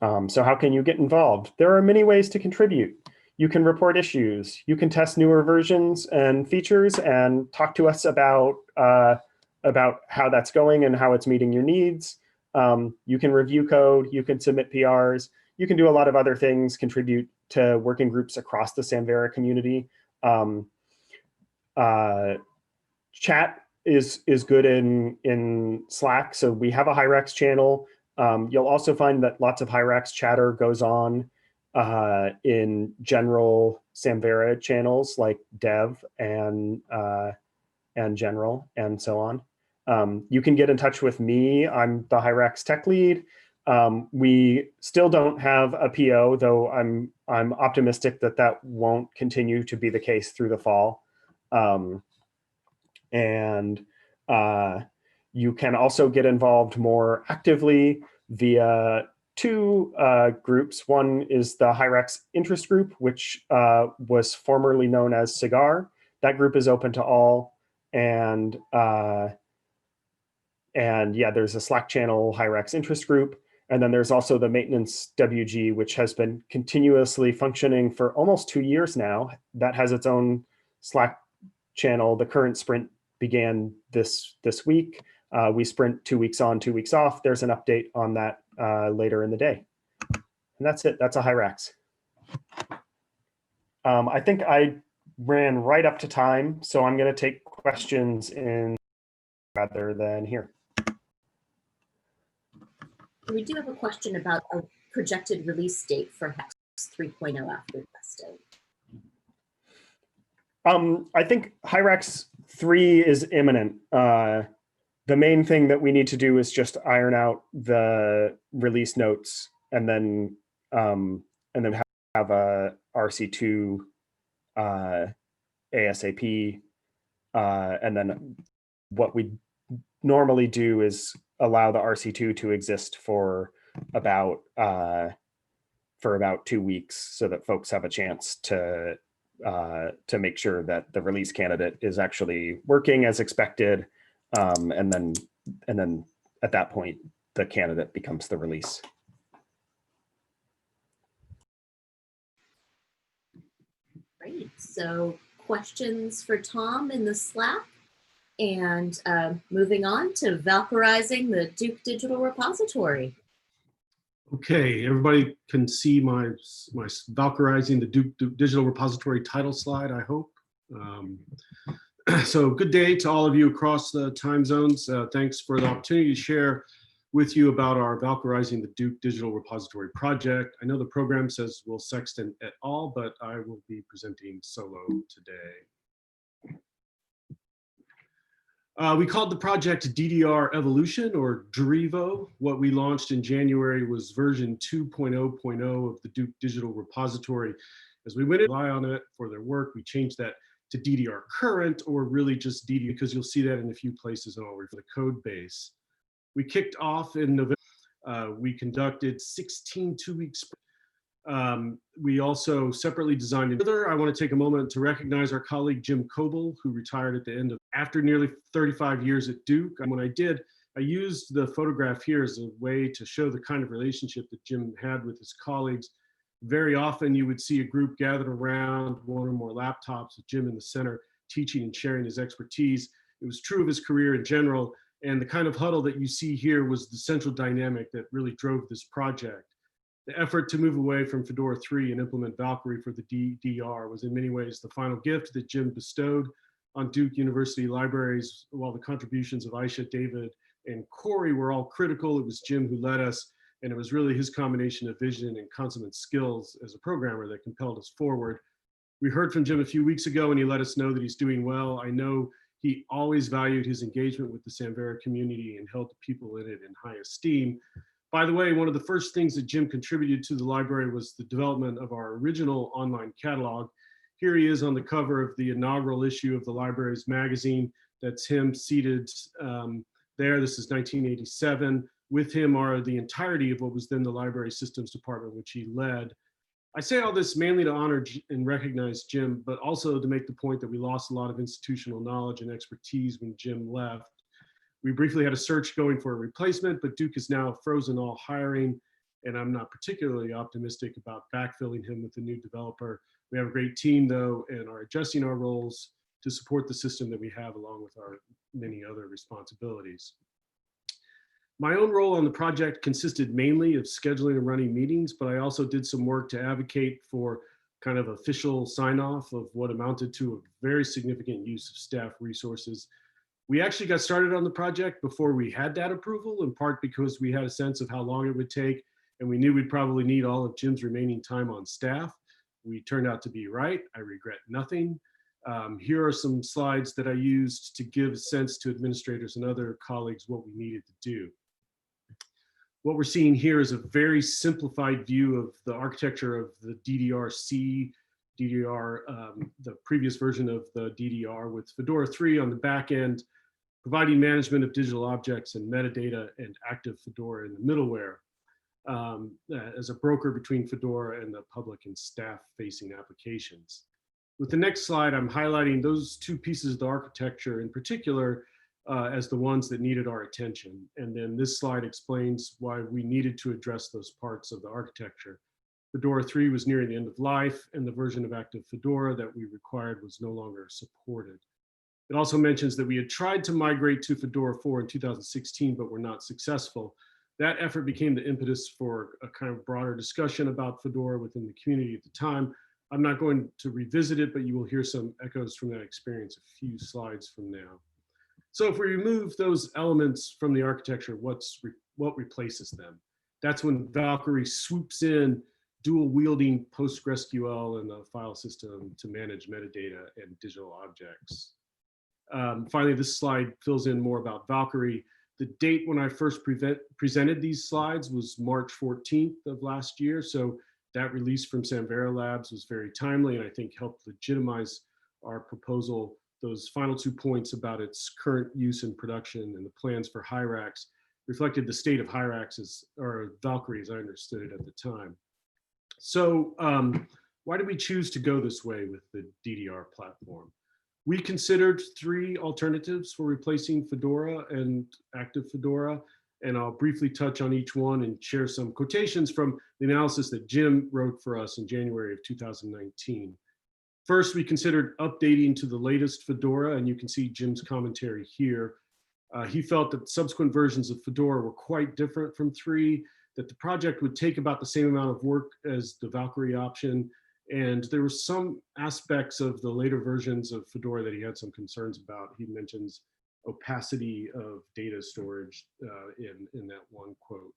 So how can you get involved? There are many ways to contribute. You can report issues. You can test newer versions and features and talk to us about how that's going and how it's meeting your needs. You can review code. You can submit PRs. You can do a lot of other things, contribute to working groups across the Samvera community. Chat is good in Slack. So we have a Hyrax channel. You'll also find that lots of Hyrax chatter goes on in general Samvera channels like dev and general and so on. You can get in touch with me. I'm the Hyrax tech lead. We still don't have a PO, though I'm optimistic that that won't continue to be the case through the fall. And you can also get involved more actively via two groups. One is the Hyrax interest group, which was formerly known as Cigar. That group is open to all. And yeah, there's a Slack channel, Hyrax interest group. And then there's also the maintenance WG, which has been continuously functioning for almost 2 years now. That has its own Slack channel. The current sprint began this week. We sprint 2 weeks on, 2 weeks off. There's an update on that later in the day. And that's it. That's a Hyrax. I think I ran right up to time, so I'm going to take questions in rather than here. We do have a question about a projected release date for Hex 3.0 after testing. I think Hyrax 3 is imminent. The main thing that we need to do is just iron out the release notes and then have a RC2 ASAP. And then what we normally do is allow the RC2 to exist for about 2 weeks so that folks have a chance to make sure that the release candidate is actually working as expected. And then at that point, the candidate becomes the release. Great. So questions for Tom in the Slack. And moving on to Valkyrizing the Duke Digital Repository. Okay, everybody can see my Valkyrizing the Duke Digital Repository title slide, I hope. So good day to all of you across the time zones. Thanks for the opportunity to share with you about our Valkyrizing the Duke Digital Repository project. I know the program says Will Sexton et al., but I will be presenting solo today. We called the project DDR Evolution, or DREVO. What we launched in January was version 2.0.0 of the Duke Digital Repository. As we went to rely on it for their work, we changed that to DDR Current, or really just DDR, because you'll see that in a few places and I'll refer to the code base. We kicked off in November. We conducted 16 two-week sprints. We also separately designed another. I want to take a moment to recognize our colleague Jim Coble, who retired at the end of, after nearly 35 years at Duke. And when I did, I used the photograph here as a way to show the kind of relationship that Jim had with his colleagues. Very often you would see a group gathered around one or more laptops with Jim in the center, teaching and sharing his expertise. It was true of his career in general, and the kind of huddle that you see here was the central dynamic that really drove this project. The effort to move away from Fedora 3 and implement Valkyrie for the DDR was in many ways the final gift that Jim bestowed on Duke University libraries. While the contributions of Aisha, David, and Corey were all critical, it was Jim who led us, and it was really his combination of vision and consummate skills as a programmer that compelled us forward. We heard from Jim a few weeks ago and he let us know that he's doing well. I know he always valued his engagement with the Samvera community and held the people in it in high esteem. By the way, one of the first things that Jim contributed to the library was the development of our original online catalog. Here he is on the cover of the inaugural issue of the library's magazine. That's him seated there. This is 1987. With him are the entirety of what was then the library systems department, which he led. I say all this mainly to honor and recognize Jim, but also to make the point that we lost a lot of institutional knowledge and expertise when Jim left. We briefly had a search going for a replacement, but Duke has now frozen all hiring, and I'm not particularly optimistic about backfilling him with a new developer. We have a great team though, and are adjusting our roles to support the system that we have along with our many other responsibilities. My own role on the project consisted mainly of scheduling and running meetings, but I also did some work to advocate for kind of official sign-off of what amounted to a very significant use of staff resources. We actually got started on the project before we had that approval, in part because we had a sense of how long it would take, and we knew we'd probably need all of Jim's remaining time on staff. We turned out to be right. I regret nothing. Here are some slides that I used to give a sense to administrators and other colleagues what we needed to do. What we're seeing here is a very simplified view of the architecture of the DDR-C, the previous version of the DDR, with Fedora 3 on the back end, providing management of digital objects and metadata, and active Fedora in the middleware as a broker between Fedora and the public and staff-facing applications. With the next slide, I'm highlighting those two pieces of the architecture in particular as the ones that needed our attention. And then this slide explains why we needed to address those parts of the architecture. Fedora 3 was nearing the end of life, and the version of Active Fedora that we required was no longer supported. It also mentions that we had tried to migrate to Fedora 4 in 2016, but were not successful. That effort became the impetus for a kind of broader discussion about Fedora within the community at the time. I'm not going to revisit it, but you will hear some echoes from that experience a few slides from now. So if we remove those elements from the architecture, what replaces them? That's when Valkyrie swoops in, dual wielding PostgreSQL and the file system to manage metadata and digital objects. Finally, this slide fills in more about Valkyrie. The date when I first presented these slides was March 14th of last year. So that release from Samvera Labs was very timely and I think helped legitimize our proposal. Those final 2 points about its current use in production and the plans for Hyrax reflected the state of Hyrax, or Valkyrie as I understood it at the time. So why did we choose to go this way with the DDR platform? We considered 3 alternatives for replacing Fedora and Active Fedora, and I'll briefly touch on each one and share some quotations from the analysis that Jim wrote for us in January of 2019. First, we considered updating to the latest Fedora, and you can see Jim's commentary here. He felt that subsequent versions of Fedora were quite different from 3, that the project would take about the same amount of work as the Valkyrie option, and there were some aspects of the later versions of Fedora that he had some concerns about. He mentions opacity of data storage in that one quote.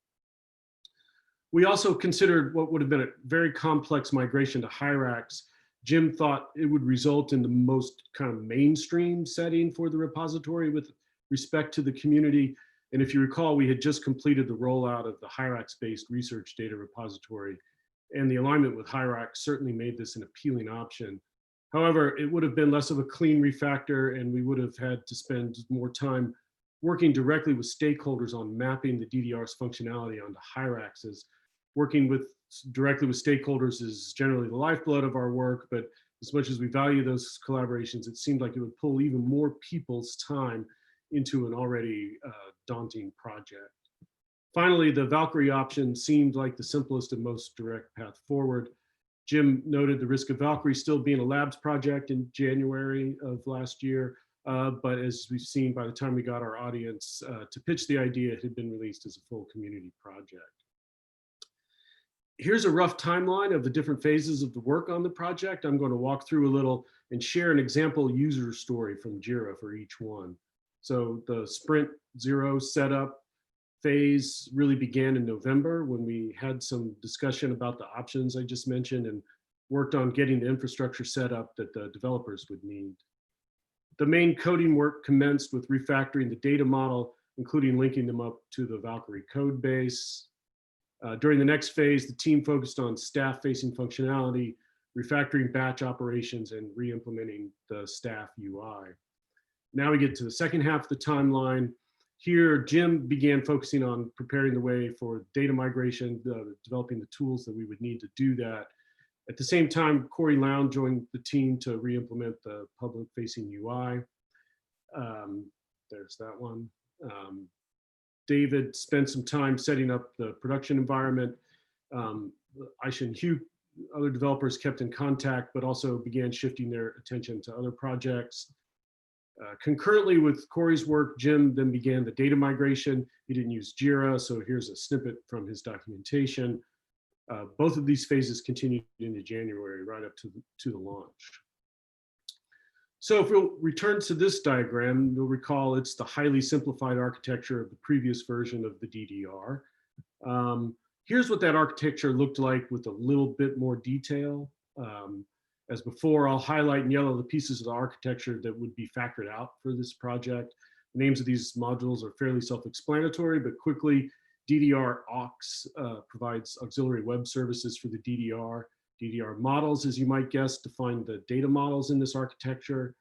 We also considered what would have been a very complex migration to Hyrax. Jim thought it would result in the most kind of mainstream setting for the repository with respect to the community. And if you recall, we had just completed the rollout of the Hyrax-based research data repository, and the alignment with Hyrax certainly made this an appealing option. However, it would have been less of a clean refactor, and we would have had to spend more time working directly with stakeholders on mapping the DDR's functionality onto Hyrax's. Working directly with stakeholders is generally the lifeblood of our work, but as much as we value those collaborations, it seemed like it would pull even more people's time into an already daunting project. Finally, the Valkyrie option seemed like the simplest and most direct path forward. Jim noted the risk of Valkyrie still being a labs project in January of last year, but as we've seen by the time we got our audience to pitch the idea, it had been released as a full community project. Here's a rough timeline of the different phases of the work on the project. I'm going to walk through a little and share an example user story from Jira for each one. So the Sprint 0 setup phase really began in November when we had some discussion about the options I just mentioned and worked on getting the infrastructure set up that the developers would need. The main coding work commenced with refactoring the data model, including linking them up to the Valkyrie code base. During the next phase, the team focused on staff-facing functionality, refactoring batch operations, and re-implementing the staff UI. Now we get to the second half of the timeline. Here, Jim began focusing on preparing the way for data migration, developing the tools that we would need to do that. At the same time, Corey Lown joined the team to re-implement the public-facing UI. There's that one. David spent some time setting up the production environment. Aisha and Hugh, other developers, kept in contact, but also began shifting their attention to other projects. Concurrently with Corey's work, Jim then began the data migration. He didn't use Jira, so here's a snippet from his documentation. Both of these phases continued into January, right up to the launch. So if we'll return to this diagram, you'll recall it's the highly simplified architecture of the previous version of the DDR. Here's what that architecture looked like with a little bit more detail. As before, I'll highlight in yellow the pieces of the architecture that would be factored out for this project. The names of these modules are fairly self-explanatory, but quickly, DDR aux provides auxiliary web services for the DDR. DDR models, as you might guess, define the data models in this architecture.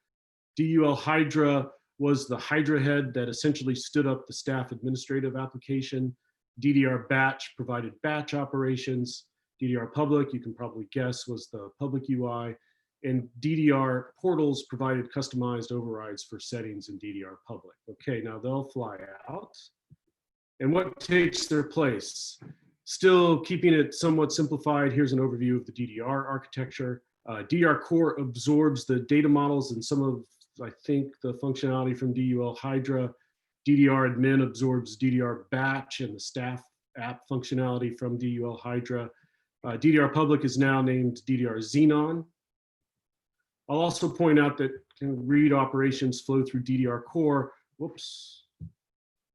DUL Hydra was the Hydra head that essentially stood up the staff administrative application. DDR batch provided batch operations. DDR public, you can probably guess, was the public UI. And DDR portals provided customized overrides for settings in DDR public. Okay, now they'll fly out. And what takes their place? Still keeping it somewhat simplified, here's an overview of the DDR architecture. DDR core absorbs the data models and some of, I think, the functionality from DUL Hydra. DDR admin absorbs DDR batch and the staff app functionality from DUL Hydra. DDR public is now named DDR Xenon. I'll also point out that read operations flow through DDR core, whoops,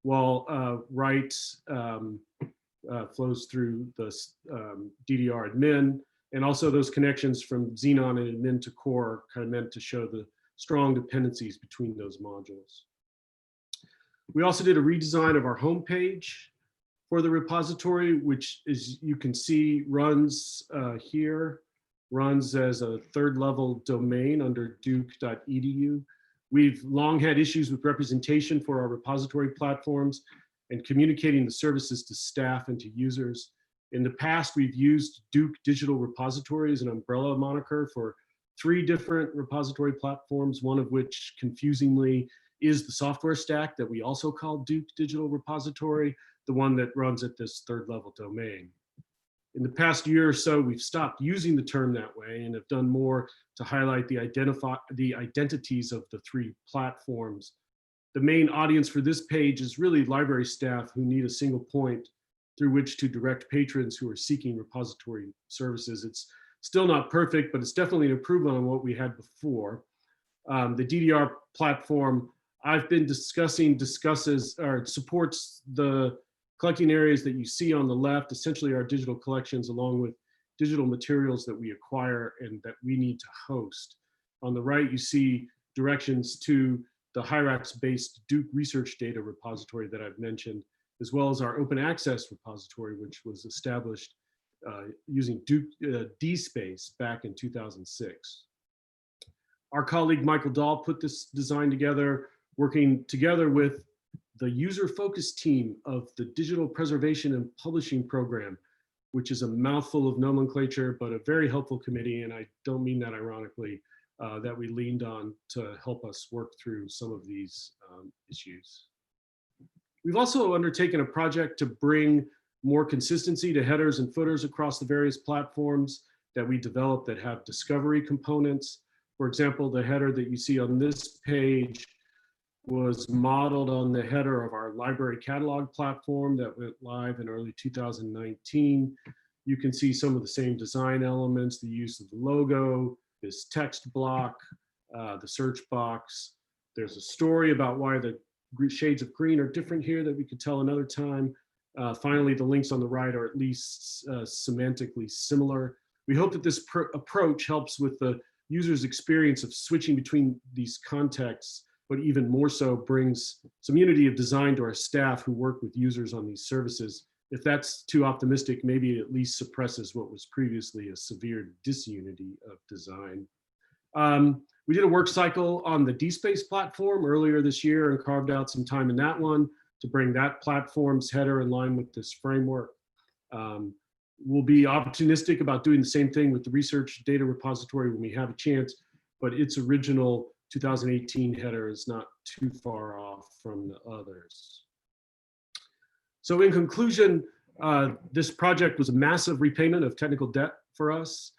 while write flows through the DDR admin, and also those connections from Xenon and admin to core kind of meant to show the strong dependencies between those modules. We also did a redesign of our homepage for the repository, which, as you can see, runs here, runs as a third-level domain under duke.edu. We've long had issues with representation for our repository platforms and communicating the services to staff and to users. In the past, we've used Duke Digital Repository as an umbrella moniker for 3 different repository platforms, one of which, confusingly, is the software stack that we also call Duke Digital Repository, the one that runs at this third-level domain. In the past year or so, we've stopped using the term that way and have done more to highlight the identities of the three platforms. The main audience for this page is really library staff who need a single point through which to direct patrons who are seeking repository services. It's still not perfect, but it's definitely an improvement on what we had before. The DDR platform I've been supports the collecting areas that you see on the left, essentially our digital collections, along with digital materials that we acquire and that we need to host. On the right, you see directions to the Hyrax-based Duke research data repository that I've mentioned, as well as our open access repository, which was established using Duke DSpace back in 2006. Our colleague Michael Dahl put this design together, working together with the user-focused team of the Digital Preservation and Publishing Program, which is a mouthful of nomenclature, but a very helpful committee, and I don't mean that ironically, that we leaned on to help us work through some of these issues. We've also undertaken a project to bring more consistency to headers and footers across the various platforms that we developed that have discovery components. For example, the header that you see on this page was modeled on the header of our library catalog platform that went live in early 2019. You can see some of the same design elements, the use of the logo, this text block, the search box. There's a story about why the shades of green are different here that we could tell another time. Finally, the links on the right are at least semantically similar. We hope that this approach helps with the user's experience of switching between these contexts, but even more so brings some unity of design to our staff who work with users on these services. If that's too optimistic, maybe it at least suppresses what was previously a severe disunity of design. We did a work cycle on the DSpace platform earlier this year and carved out some time in that one to bring that platform's header in line with this framework. We'll be opportunistic about doing the same thing with the research data repository when we have a chance, but its original 2018 header is not too far off from the others. So in conclusion, this project was a massive repayment of technical debt for us.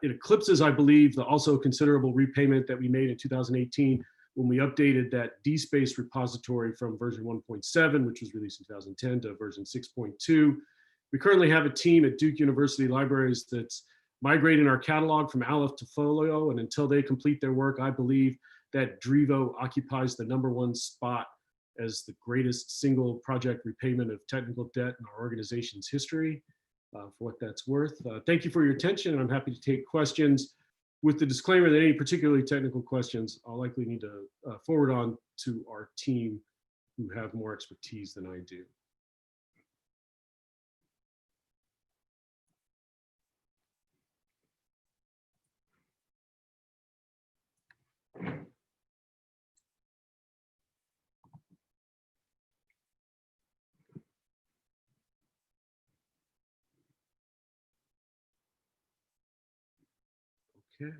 It eclipses, I believe, the also considerable repayment that we made in 2018 when we updated that DSpace repository from version 1.7, which was released in 2010, to version 6.2. We currently have a team at Duke University Libraries that's migrating our catalog from IIIF to Folio, and until they complete their work, I believe that Drivo occupies the #1 spot as the greatest single project repayment of technical debt in our organization's history, for what that's worth. Thank you for your attention, and I'm happy to take questions, with the disclaimer that any particularly technical questions I'll likely need to forward on to our team who have more expertise than I do. Okay.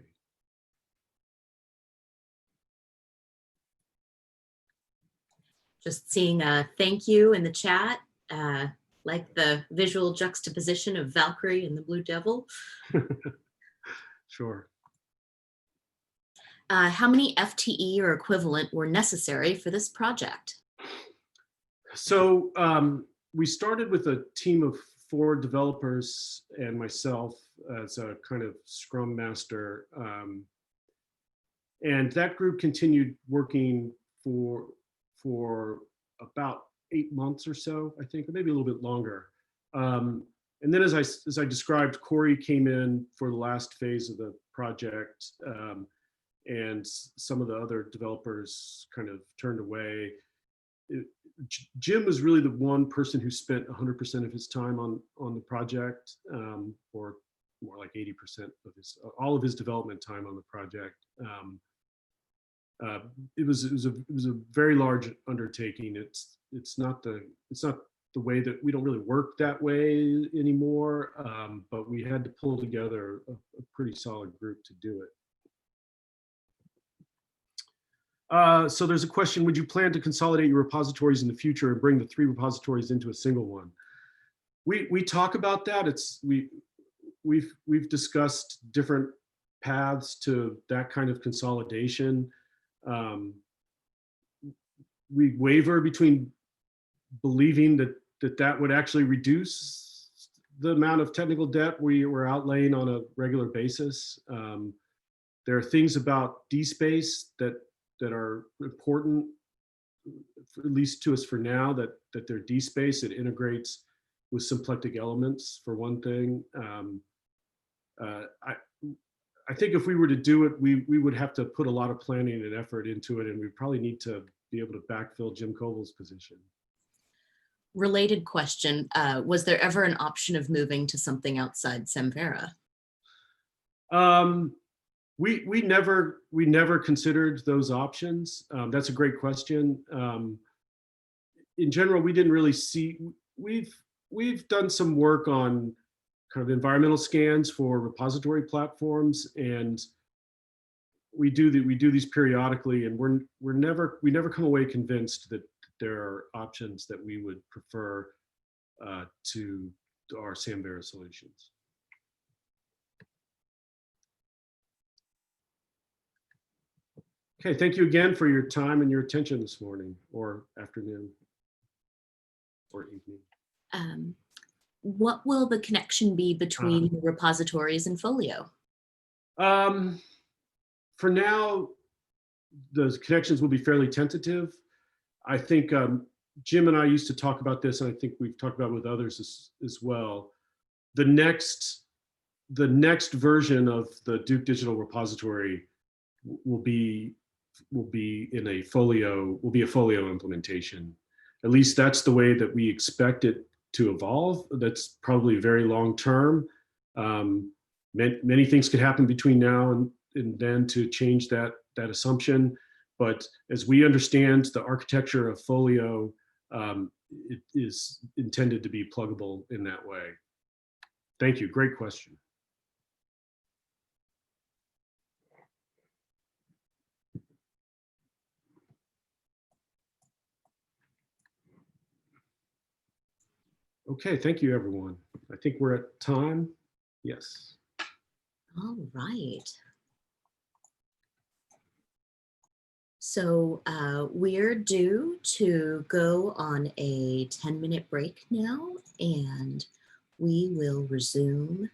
Just seeing a thank you in the chat, like the visual juxtaposition of Valkyrie and the Blue Devil. Sure. How many FTE or equivalent were necessary for this project? So we started with a team of 4 developers and myself as a kind of scrum master. And that group continued working for about 8 months or so, I think, or maybe a little bit longer. And then as I described, Corey came in for the last phase of the project, and some of the other developers kind of turned away. Jim was really the one person who spent 100% of his time on the project, or more like 80% of all of his development time on the project. It was a very large undertaking. It's not the way that we don't really work that way anymore, but we had to pull together a pretty solid group to do it. So there's a question: would you plan to consolidate your repositories in the future and bring the 3 repositories into a single one? We talk about that. We've discussed different paths to that kind of consolidation. We waver between believing that would actually reduce the amount of technical debt we're outlaying on a regular basis. There are things about DSpace that are important, at least to us for now, that they're DSpace. It integrates with symplectic elements, for one thing. I think if we were to do it, we would have to put a lot of planning and effort into it, and we probably need to be able to backfill Jim Koval's position. Related question, was there ever an option of moving to something outside Samvera? We never considered those options. That's a great question. In general, we didn't really see, we've done some work on kind of environmental scans for repository platforms, and we do these periodically, and we never come away convinced that there are options that we would prefer to our Samvera solutions. Okay, thank you again for your time and your attention this morning, or afternoon, or evening. What will the connection be between the repositories and Folio? For now, the connections will be fairly tentative. I think Jim and I used to talk about this, and I think we've talked about it with others as well. The next version of the Duke Digital Repository will be in a Folio, will be a Folio implementation. At least that's the way that we expect it to evolve. That's probably very long term. Many things could happen between now and then to change that assumption. But as we understand the architecture of Folio, it is intended to be pluggable in that way. Thank you, great question. Okay, thank you, everyone. I think we're at time. Yes. All right. So we're due to go on a 10-minute break now, and we will resume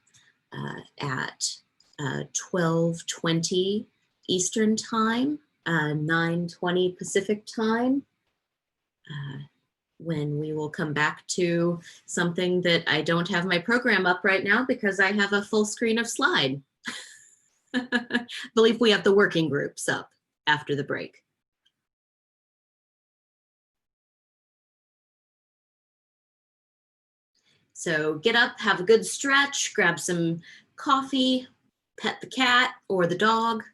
at 12:20 Eastern Time, 9:20 Pacific Time, when we will come back to something that I don't have my program up right now because I have a full screen of slide. I believe we have the working groups up after the break. So get up, have a good stretch, grab some coffee, pet the cat or the dog.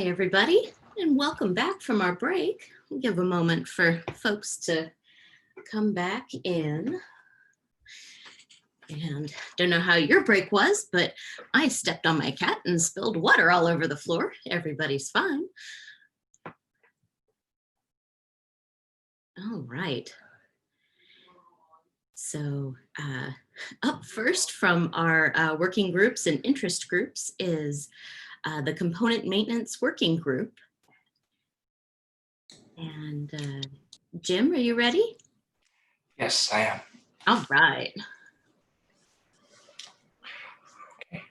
Hi, everybody, and welcome back from our break. We'll give a moment for folks to come back in. And don't know how your break was, but I stepped on my cat and spilled water all over the floor. Everybody's fine. All right. So up first from our working groups and interest groups is the Component Maintenance Working Group. And Jim, are you ready? Yes, I am. All right. Okay.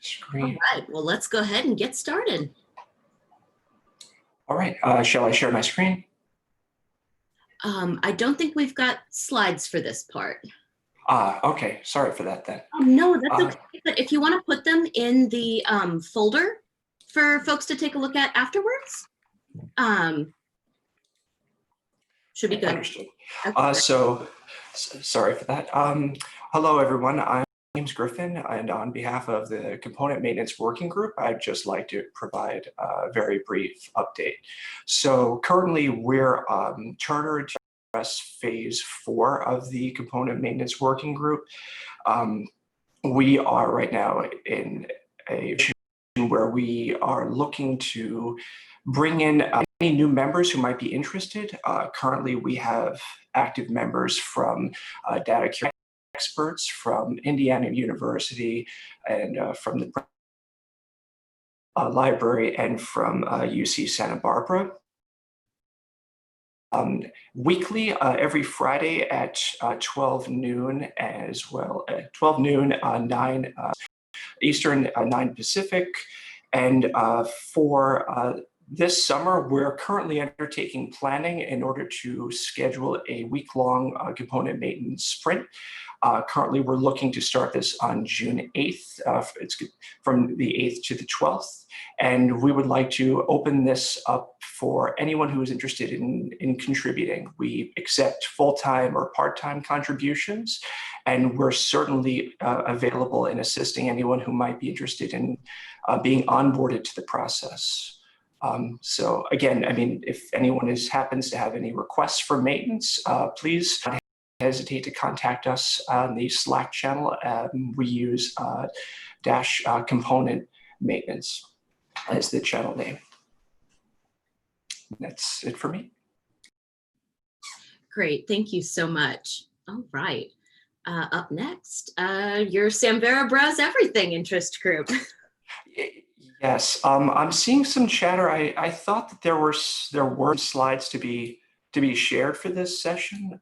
Screen. All right, well, let's go ahead and get started. All right, shall I share my screen? I don't think we've got slides for this part. Okay, sorry for that then. Oh, no, that's okay. But if you want to put them in the folder for folks to take a look at afterwards, should be good. Understood. Okay. Sorry for that. Hello, everyone. I'm James Griffin, and on behalf of the Component Maintenance Working Group, I'd just like to provide a very brief update. So currently, we're chartered to address phase 4 of the Component Maintenance Working Group. We are right now in a position where we are looking to bring in any new members who might be interested. Currently, we have active members from data experts from Indiana University and from the library and from UC Santa Barbara. Weekly, every Friday at 12 noon as well, 12 noon, 9 Eastern, 9 Pacific. And for this summer, we're currently undertaking planning in order to schedule a week-long component maintenance sprint. Currently, we're looking to start this on June 8th. It's from the 8th to the 12th. And we would like to open this up for anyone who is interested in contributing. We accept full-time or part-time contributions, and we're certainly available in assisting anyone who might be interested in being onboarded to the process. So again, I mean, if anyone happens to have any requests for maintenance, please don't hesitate to contact us on the Slack channel. We use Component Maintenance as the channel name. That's it for me. Great, thank you so much. All right, up next, your Samvera Browse Everything interest group. Yes, I'm seeing some chatter. I thought that there were slides to be shared for this session.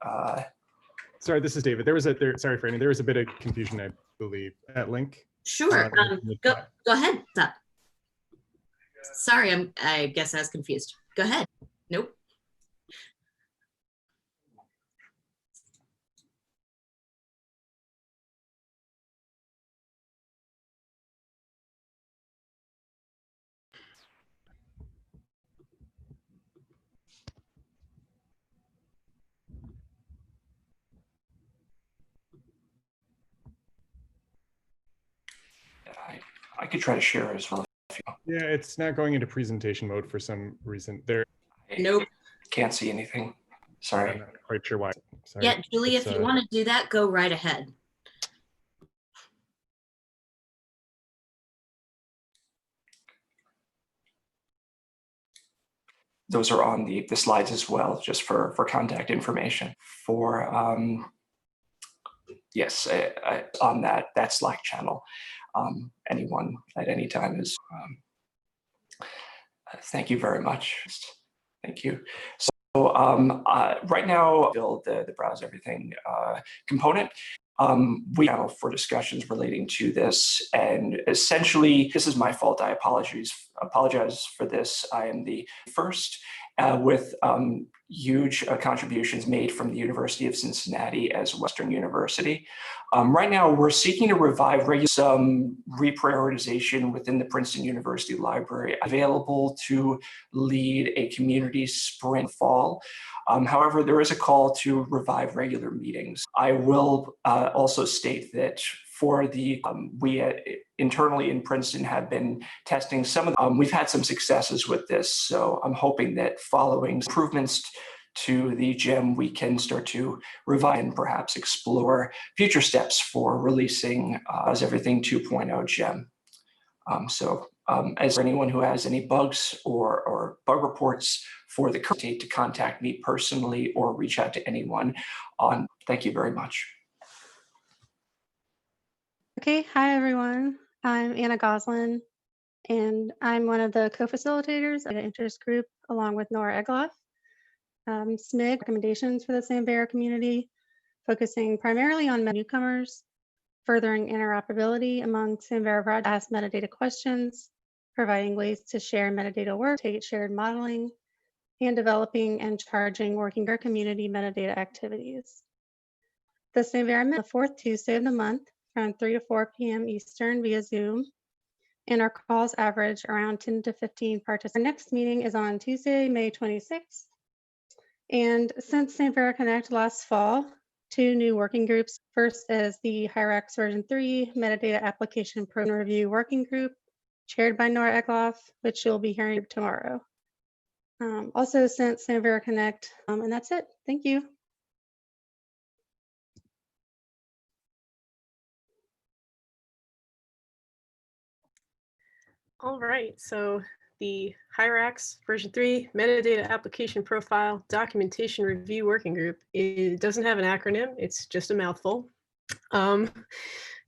Sorry, this is David. Sorry, Franny. There was a bit of confusion, I believe. That link. Sure. Go ahead. Stop. Sorry, I guess I was confused. Go ahead. Nope. I could try to share as well. Yeah, it's not going into presentation mode for some reason. Nope. Can't see anything. Sorry. I'm not quite sure why. Sorry. Yeah, Julie, if you want to do that, go right ahead. Those are on the slides as well, just for contact information. Yes, on that Slack channel. Anyone at any time is. Thank you very much. Thank you. So right now, build the Browse Everything component. We have for discussions relating to this, and essentially, this is my fault. I apologize for this. I am the first with huge contributions made from the University of Cincinnati as Western University. Right now, we're seeking to revive some reprioritization within the Princeton University Library, available to lead a community sprint fall. However, there is a call to revive regular meetings. I will also state that for the, we internally in Princeton have been testing some of we've had some successes with this. So I'm hoping that following improvements to the gym, we can start to revive and perhaps explore future steps for releasing as everything 2.0 gym. As for anyone who has any bugs or bug reports for the current state, to contact me personally or reach out to anyone on. Thank you very much. Okay, hi everyone. I'm Anna Goslin, and I'm one of the co-facilitators of the interest group along with Nora Egloff. SMIG recommendations for the Samvera community, focusing primarily on newcomers, furthering interoperability among Samvera projects, ask metadata questions, providing ways to share metadata work, take shared modeling, and developing and charging working group community metadata activities. The Samvera met the fourth Tuesday of the month from 3 to 4 p.m. Eastern via Zoom, and our calls average around 10 to 15 participants. Our next meeting is on Tuesday, May 26th. And since Samvera Connect last fall, 2 new working groups. First is the Hyrax version 3 metadata application program review working group, chaired by Nora Egloff, which you'll be hearing tomorrow. Also since Samvera Connect, and that's it. Thank you. All right, so the Hyrax version 3 metadata application profile documentation review working group, it doesn't have an acronym, it's just a mouthful.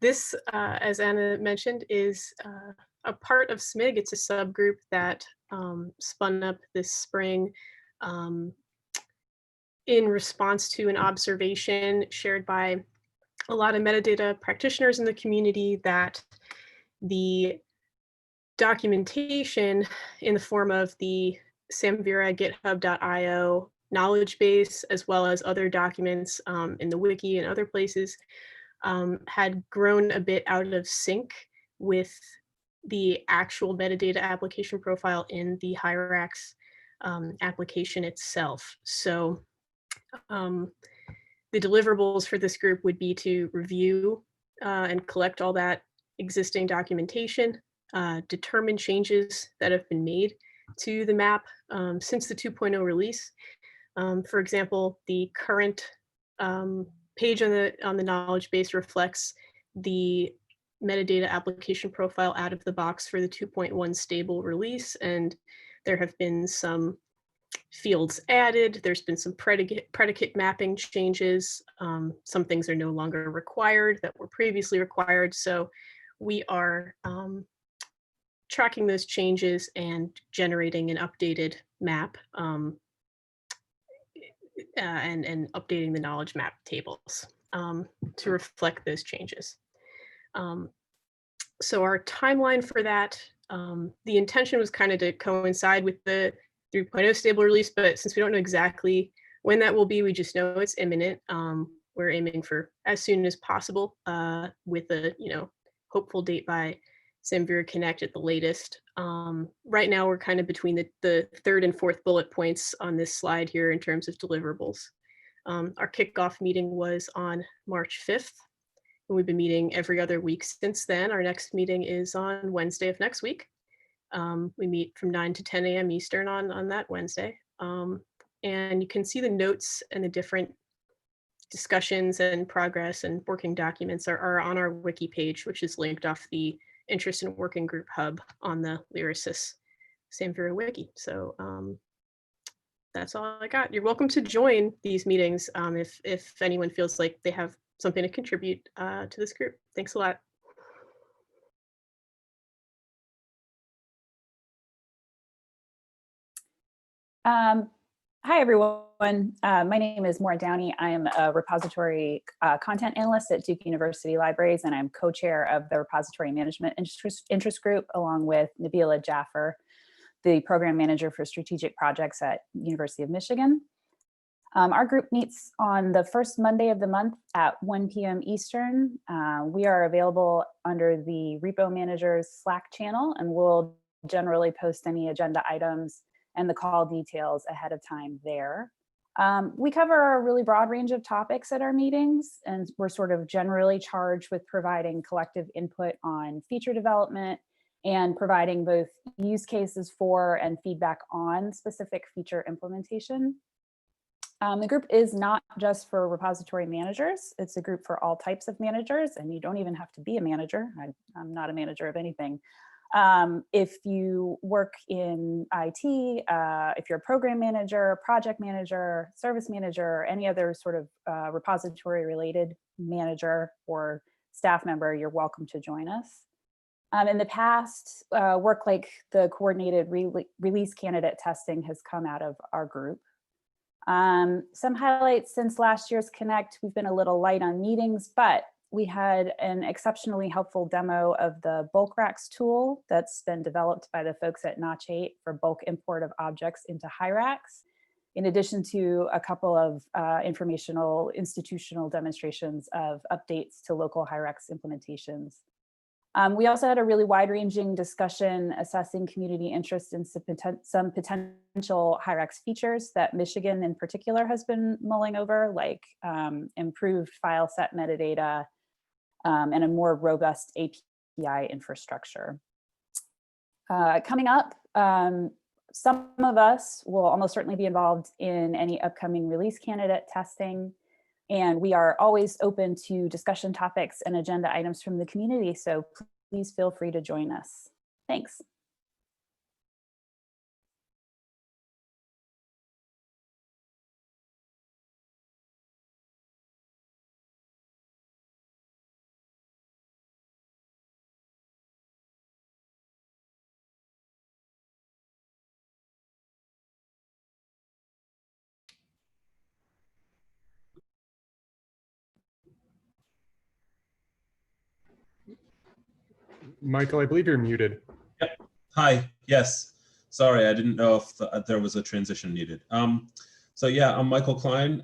This, as Anna mentioned, is a part of SMIG. It's a subgroup that spun up this spring in response to an observation shared by a lot of metadata practitioners in the community that the documentation in the form of the Samvera github.io knowledge base, as well as other documents in the wiki and other places, had grown a bit out of sync with the actual metadata application profile in the Hyrax application itself. So the deliverables for this group would be to review and collect all that existing documentation, determine changes that have been made to the map since the 2.0 release. For example, the current page on the knowledge base reflects the metadata application profile out of the box for the 2.1 stable release, and there have been some fields added. There's been some predicate mapping changes. Some things are no longer required that were previously required. So we are tracking those changes and generating an updated map and updating the knowledge map tables to reflect those changes. So our timeline for that, the intention was kind of to coincide with the 3.0 stable release, but since we don't know exactly when that will be, we just know it's imminent. We're aiming for as soon as possible with a hopeful date by Samvera Connect at the latest. Right now, we're kind of between the third and fourth bullet points on this slide here in terms of deliverables. Our kickoff meeting was on March 5th, and we've been meeting every other week since then. Our next meeting is on Wednesday of next week. We meet from 9 to 10 a.m. Eastern on that Wednesday. And you can see the notes and the different discussions and progress and working documents are on our wiki page, which is linked off the Interest in Working Group Hub on the Lyrasis Samvera wiki. So that's all I got. You're welcome to join these meetings if anyone feels like they have something to contribute to this group. Thanks a lot. Hi, everyone. My name is Maura Downey. I am a repository content analyst at Duke University Libraries, and I'm co-chair of the Repository Management Interest Group, along with Nabila Jaffer, the program manager for strategic projects at University of Michigan. Our group meets on the first Monday of the month at 1 p.m. Eastern. We are available under the Repo Manager's Slack channel, and we'll generally post any agenda items and the call details ahead of time there. We cover a really broad range of topics at our meetings, and we're sort of generally charged with providing collective input on feature development and providing both use cases for and feedback on specific feature implementation. The group is not just for repository managers. It's a group for all types of managers, and you don't even have to be a manager. I'm not a manager of anything. If you work in IT, if you're a program manager, project manager, service manager, or any other sort of repository related manager or staff member, you're welcome to join us. In the past, work like the coordinated release candidate testing has come out of our group. Some highlights since last year's Connect: we've been a little light on meetings, but we had an exceptionally helpful demo of the bulk racks tool that's been developed by the folks at Notch 8 for bulk import of objects into Hyrax, in addition to a couple of informational institutional demonstrations of updates to local Hyrax implementations. We also had a really wide-ranging discussion assessing community interest in some potential Hyrax features that Michigan in particular has been mulling over, like improved file set metadata and a more robust API infrastructure. Coming up, some of us will almost certainly be involved in any upcoming release candidate testing. And we are always open to discussion topics and agenda items from the community, so please feel free to join us. Thanks. Michael, I believe you're muted. Yep. Hi. Yes. Sorry, I didn't know if there was a transition needed. So yeah, I'm Michael Klein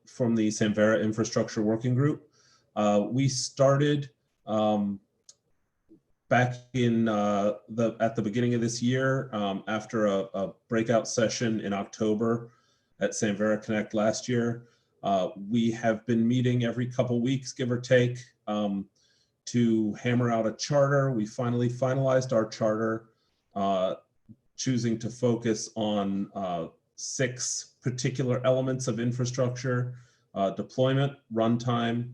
from the Samvera Infrastructure Working Group. We started back in at the beginning of this year after a breakout session in October at Samvera Connect last year. We have been meeting every couple weeks, give or take, to hammer out a charter. We finally finalized our charter, choosing to focus on 6 particular elements of infrastructure: deployment, runtime,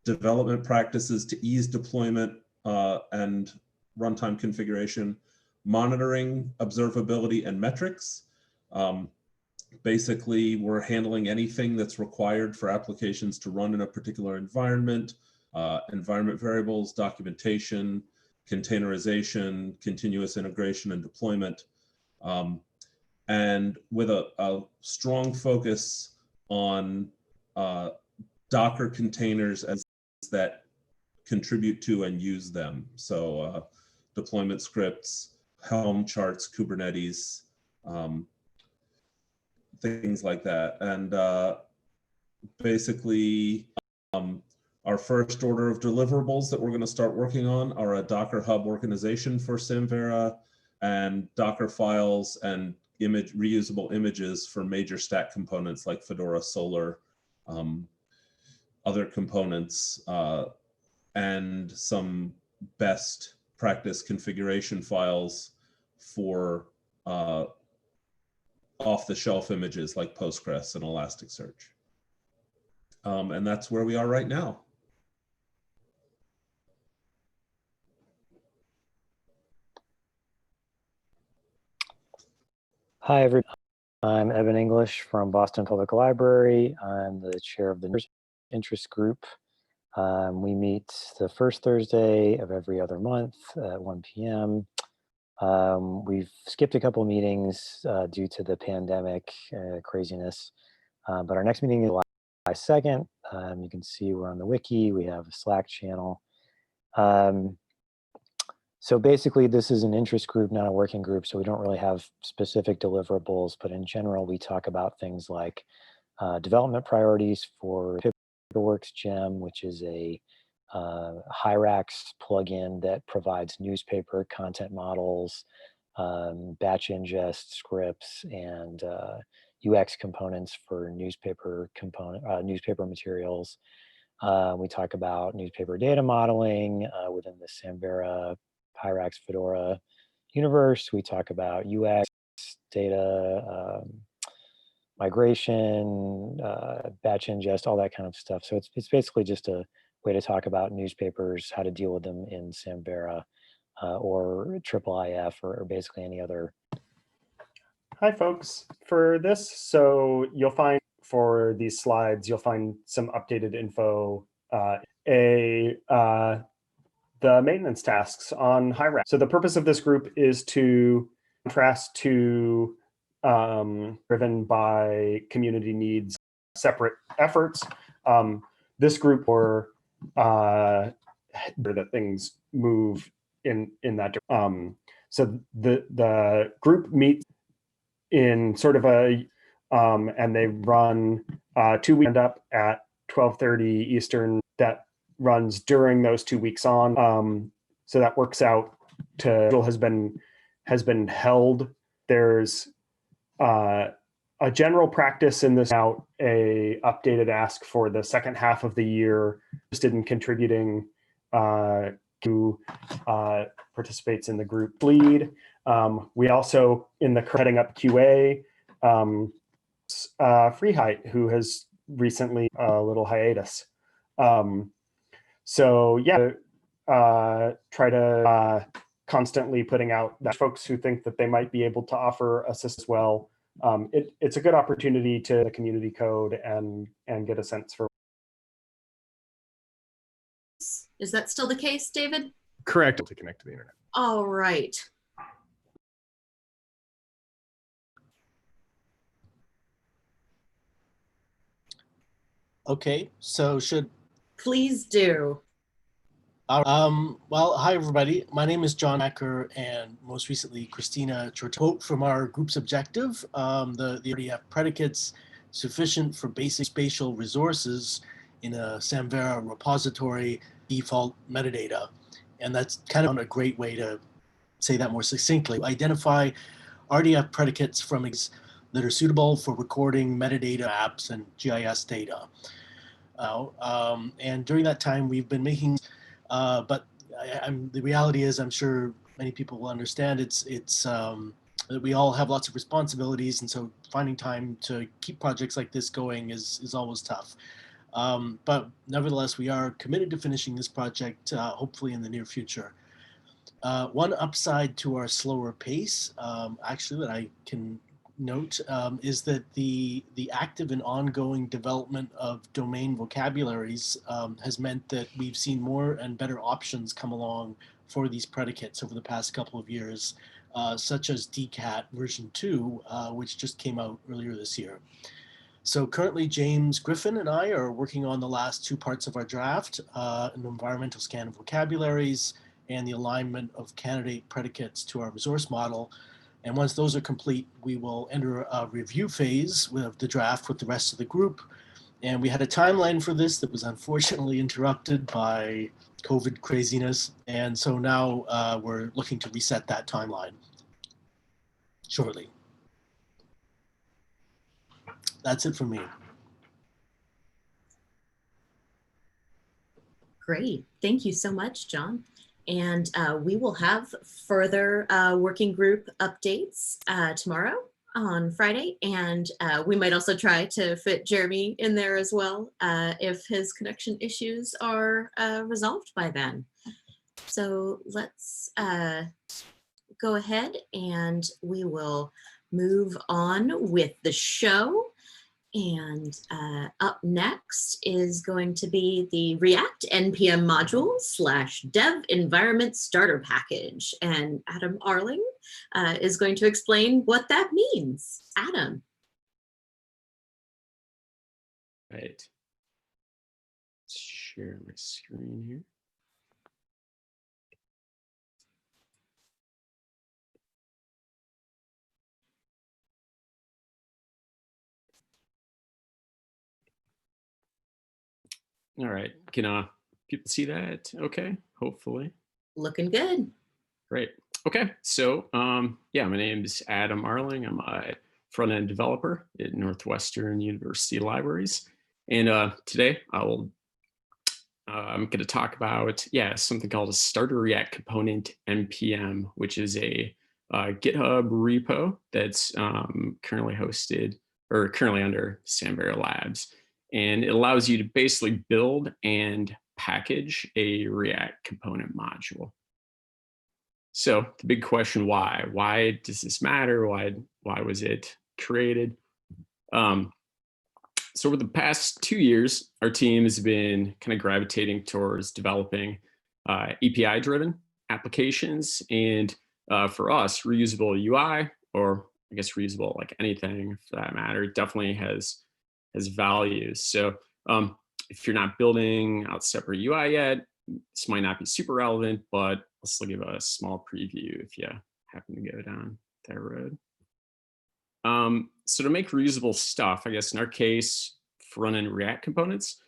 development practices to ease deployment and runtime configuration, monitoring, observability, and metrics. Basically, we're handling anything that's required for applications to run in a particular environment: environment variables, documentation, containerization, continuous integration, and deployment. And with a strong focus on Docker containers as that contribute to and use them. So deployment scripts, Helm charts, Kubernetes, things like that. And basically, our first order of deliverables that we're going to start working on are a Docker Hub organization for Samvera and Docker files and reusable images for major stack components like Fedora, Solar, other components, and some best practice configuration files for off-the-shelf images like Postgres and Elasticsearch. And that's where we are right now. Hi, everyone. I'm Evan English from Boston Public Library. I'm the chair of the interest group. We meet the first Thursday of every other month at 1 p.m. We've skipped a couple meetings due to the pandemic craziness, but our next meeting is July 2nd. You can see we're on the wiki. We have a Slack channel. So basically, this is an interest group, not a working group, so we don't really have specific deliverables, but in general, we talk about things like development priorities for Paperworks Gem, which is a Hyrax plugin that provides newspaper content models, batch ingest scripts, and UX components for newspaper materials. We talk about newspaper data modeling within the Samvera, Hyrax, Fedora universe. We talk about UX, data, migration, batch ingest, all that kind of stuff. So it's basically just a way to talk about newspapers, how to deal with them in Samvera or IIIF or basically any other. Hi, folks. For this, so you'll find for these slides, you'll find some updated info, the maintenance tasks on Hyrax. So the purpose of this group is to contrast to driven by community needs, separate efforts. This group or that things move in that direction. So the group meets in sort of a and they run 2 weeks up at 12:30 Eastern. That runs during those 2 weeks on. So that works out to has been held. There's a general practice in this out a updated ask for the second half of the year, interested in contributing to participates in the group lead. We also, in the heading up QA, Freeheight, who has recently a little hiatus. So yeah, try to constantly putting out that folks who think that they might be able to offer assist as well. It's a good opportunity to the community code and get a sense for. Is that still the case, David? Correct. To connect to the internet. All right. Okay, so Please do. Well, hi everybody. My name is John Acker, and most recently Christina quote from our group's objective. The IIIF predicates sufficient for basic spatial resources in a Samvera repository default metadata, and that's kind of a great way to say that more succinctly. Identify RDF predicates from that are suitable for recording metadata apps and GIS data. And during that time, we've been making, but the reality is, I'm sure many people will understand, it's that we all have lots of responsibilities, and so finding time to keep projects like this going is always tough. But nevertheless, we are committed to finishing this project, hopefully in the near future. One upside to our slower pace, actually, that I can note is that the active and ongoing development of domain vocabularies has meant that we've seen more and better options come along for these predicates over the past couple of years, such as DCAT version 2, which just came out earlier this year. So currently, James Griffin and I are working on the last two parts of our draft, an environmental scan of vocabularies and the alignment of candidate predicates to our resource model. And once those are complete, we will enter a review phase of the draft with the rest of the group. And we had a timeline for this that was unfortunately interrupted by COVID craziness. And so now we're looking to reset that timeline shortly. That's it for me. Great. Thank you so much, John. And we will have further working group updates tomorrow on Friday. And we might also try to fit Jeremy in there as well if his connection issues are resolved by then. So let's go ahead and we will move on with the show. And up next is going to be the React NPM module / dev environment starter package. And Adam Arling is going to explain what that means. Adam. Right. Share my screen here. All right, can people see that? Okay, hopefully. Looking good. Great. Okay, so yeah, my name is Adam Arling. I'm a front-end developer at Northwestern University Libraries. And today I'm going to talk about, something called a starter React component NPM, which is a GitHub repo that's currently hosted or currently under Samvera Labs. And it allows you to basically build and package a React component module. So the big question, why? Why does this matter? Why was it created? So over the past 2 years, our team has been kind of gravitating towards developing API-driven applications, and for us, reusable UI, or I guess reusable like anything for that matter, definitely has value. So if you're not building out separate UI yet, this might not be super relevant, but I'll still give a small preview if you happen to go down that road. So to make reusable stuff, I guess in our case, for running React components,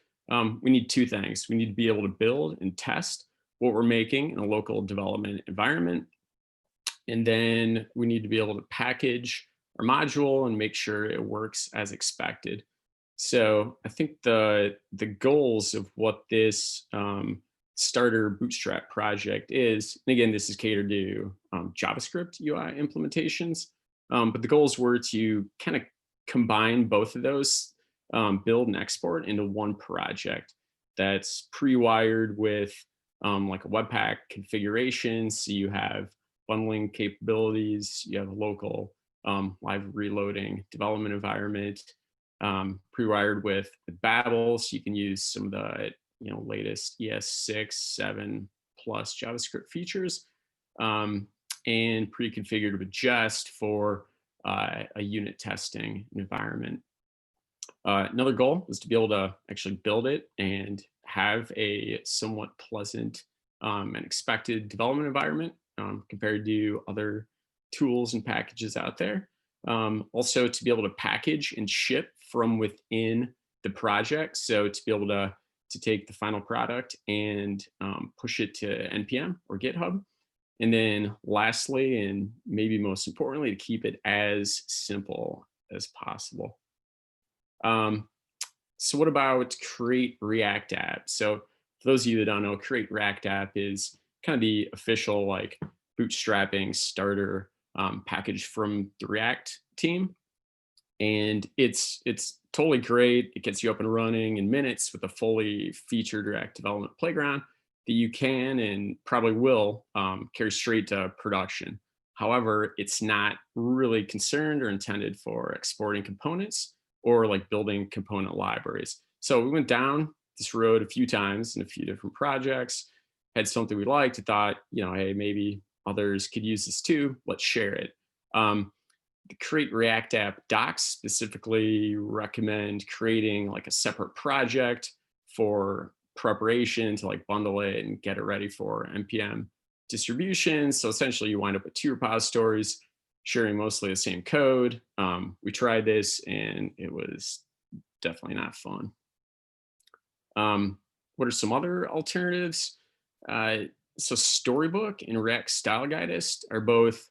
we need two things. We need to be able to build and test what we're making in a local development environment. And then we need to be able to package our module and make sure it works as expected. So I think the goals of what this starter bootstrap project is, and again, this is catered to JavaScript UI implementations, but the goals were to kind of combine both of those, build and export into one project that's pre-wired with like a Webpack configuration. So you have bundling capabilities, you have a local live reloading development environment, pre-wired with Babel, so you can use some of the latest ES6, 7 plus JavaScript features, and pre-configured with Jest for a unit testing environment. Another goal was to be able to actually build it and have a somewhat pleasant and expected development environment compared to other tools and packages out there. Also to be able to package and ship from within the project. So to be able to take the final product and push it to NPM or GitHub. And then lastly, and maybe most importantly, to keep it as simple as possible. So what about Create React App? So for those of you that don't know, Create React App is kind of the official like bootstrapping starter package from the React team. And it's totally great. It gets you up and running in minutes with a fully featured React development playground that you can and probably will carry straight to production. However, it's not really concerned or intended for exporting components or like building component libraries. So we went down this road a few times in a few different projects, had something we liked, thought, hey, maybe others could use this too, let's share it. The Create React App docs specifically recommend creating like a separate project for preparation to like bundle it and get it ready for NPM distribution. So essentially you wind up with two repositories sharing mostly the same code. We tried this and it was definitely not fun. What are some other alternatives? So Storybook and React Style Guidist are both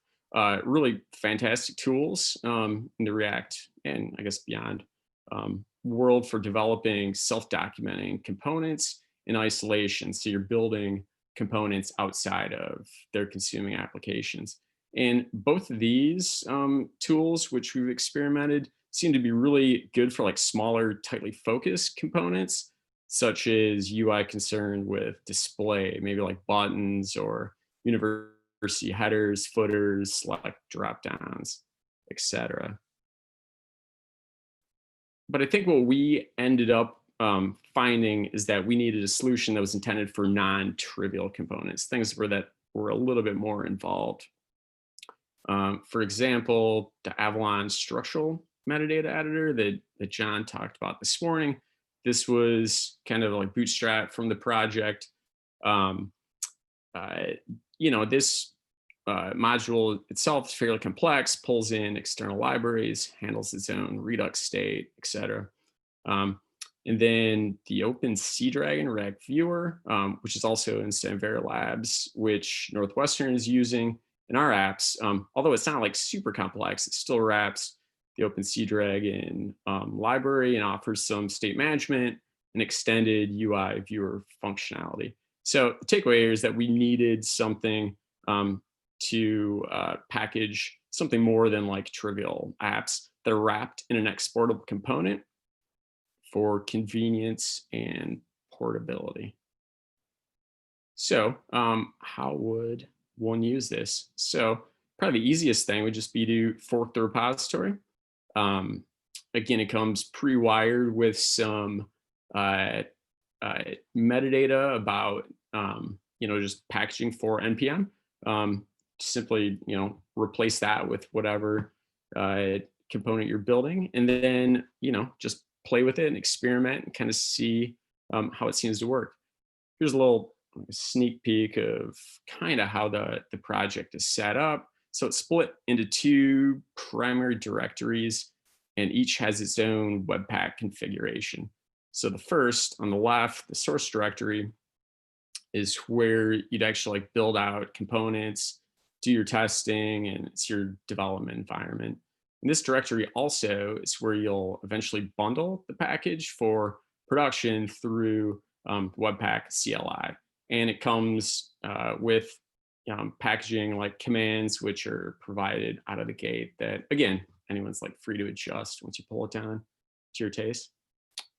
really fantastic tools in the React and I guess beyond world for developing self-documenting components in isolation. So you're building components outside of their consuming applications. And both of these tools, which we've experimented, seem to be really good for like smaller, tightly focused components, such as UI concerned with display, maybe like buttons or university headers, footers, select dropdowns, etc. But I think what we ended up finding is that we needed a solution that was intended for non-trivial components, things that were a little bit more involved. For example, the Avalon structural metadata editor that John talked about this morning. This was kind of like bootstrap from the project. This module itself is fairly complex, pulls in external libraries, handles its own Redux state, etc. And then the Open Seadragon React Viewer, which is also in Samvera Labs, which Northwestern is using in our apps. Although it's not like super complex, it still wraps the OpenCDragon library and offers some state management and extended UI viewer functionality. So the takeaway here is that we needed something to package something more than like trivial apps that are wrapped in an exportable component for convenience and portability. So how would one use this? So probably the easiest thing would just be to fork the repository. Again, it comes pre-wired with some metadata about just packaging for NPM. Simply replace that with whatever component you're building, and then just play with it and experiment and kind of see how it seems to work. Here's a little sneak peek of kind of how the project is set up. So it's split into two primary directories, and each has its own Webpack configuration. So the first on the left, the source directory, is where you'd actually build out components, do your testing, and it's your development environment. And this directory also is where you'll eventually bundle the package for production through Webpack CLI. And it comes with packaging like commands, which are provided out of the gate that, again, anyone's free to adjust once you pull it down to your taste.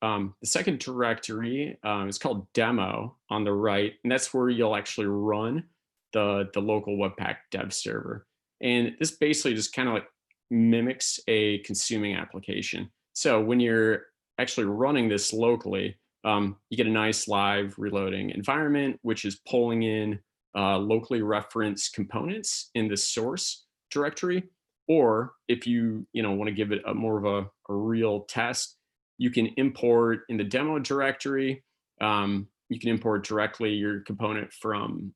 The second directory is called demo on the right, and that's where you'll actually run the local Webpack dev server. And this basically just kind of mimics a consuming application. So when you're actually running this locally, you get a nice live reloading environment, which is pulling in locally referenced components in the source directory. Or if you want to give it more of a real test, you can import in the demo directory. You can import directly your component from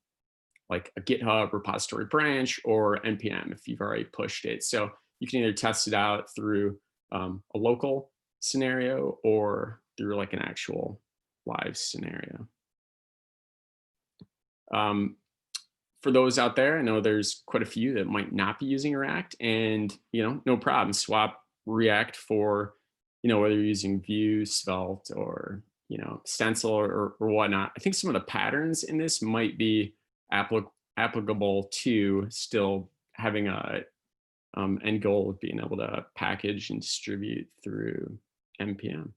like a GitHub repository branch or NPM if you've already pushed it. So you can either test it out through a local scenario or through like an actual live scenario. For those out there, I know there's quite a few that might not be using React, and no problem. Swap React for whether you're using Vue, Svelte, or Stencil or whatnot. I think some of the patterns in this might be applicable to still having a end goal of being able to package and distribute through NPM.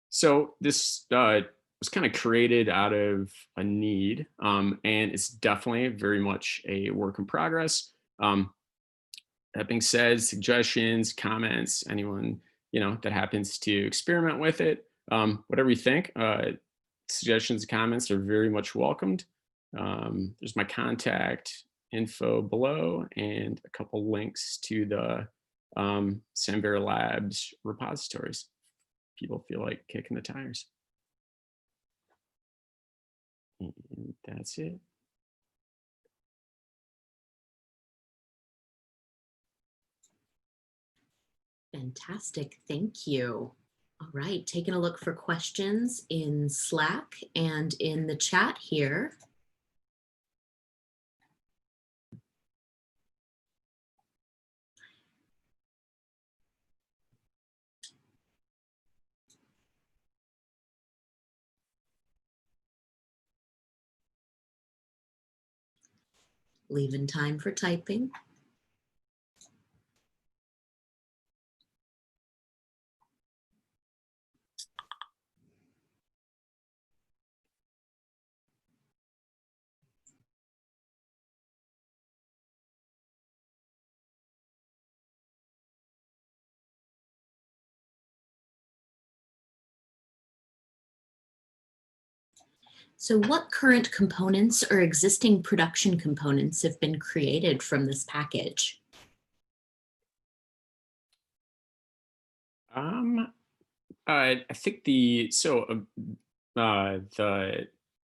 So this was kind of created out of a need, and it's definitely very much a work in progress. That being said, suggestions, comments, anyone that happens to experiment with it, whatever you think, suggestions, comments are very much welcomed. There's my contact info below and a couple links to the Samvera Labs repositories. People feel like kicking the tires. And that's it. Fantastic, thank you. All right, taking a look for questions in Slack and in the chat here. Leaving time for typing. So what current components or existing production components have been created from this package? I think the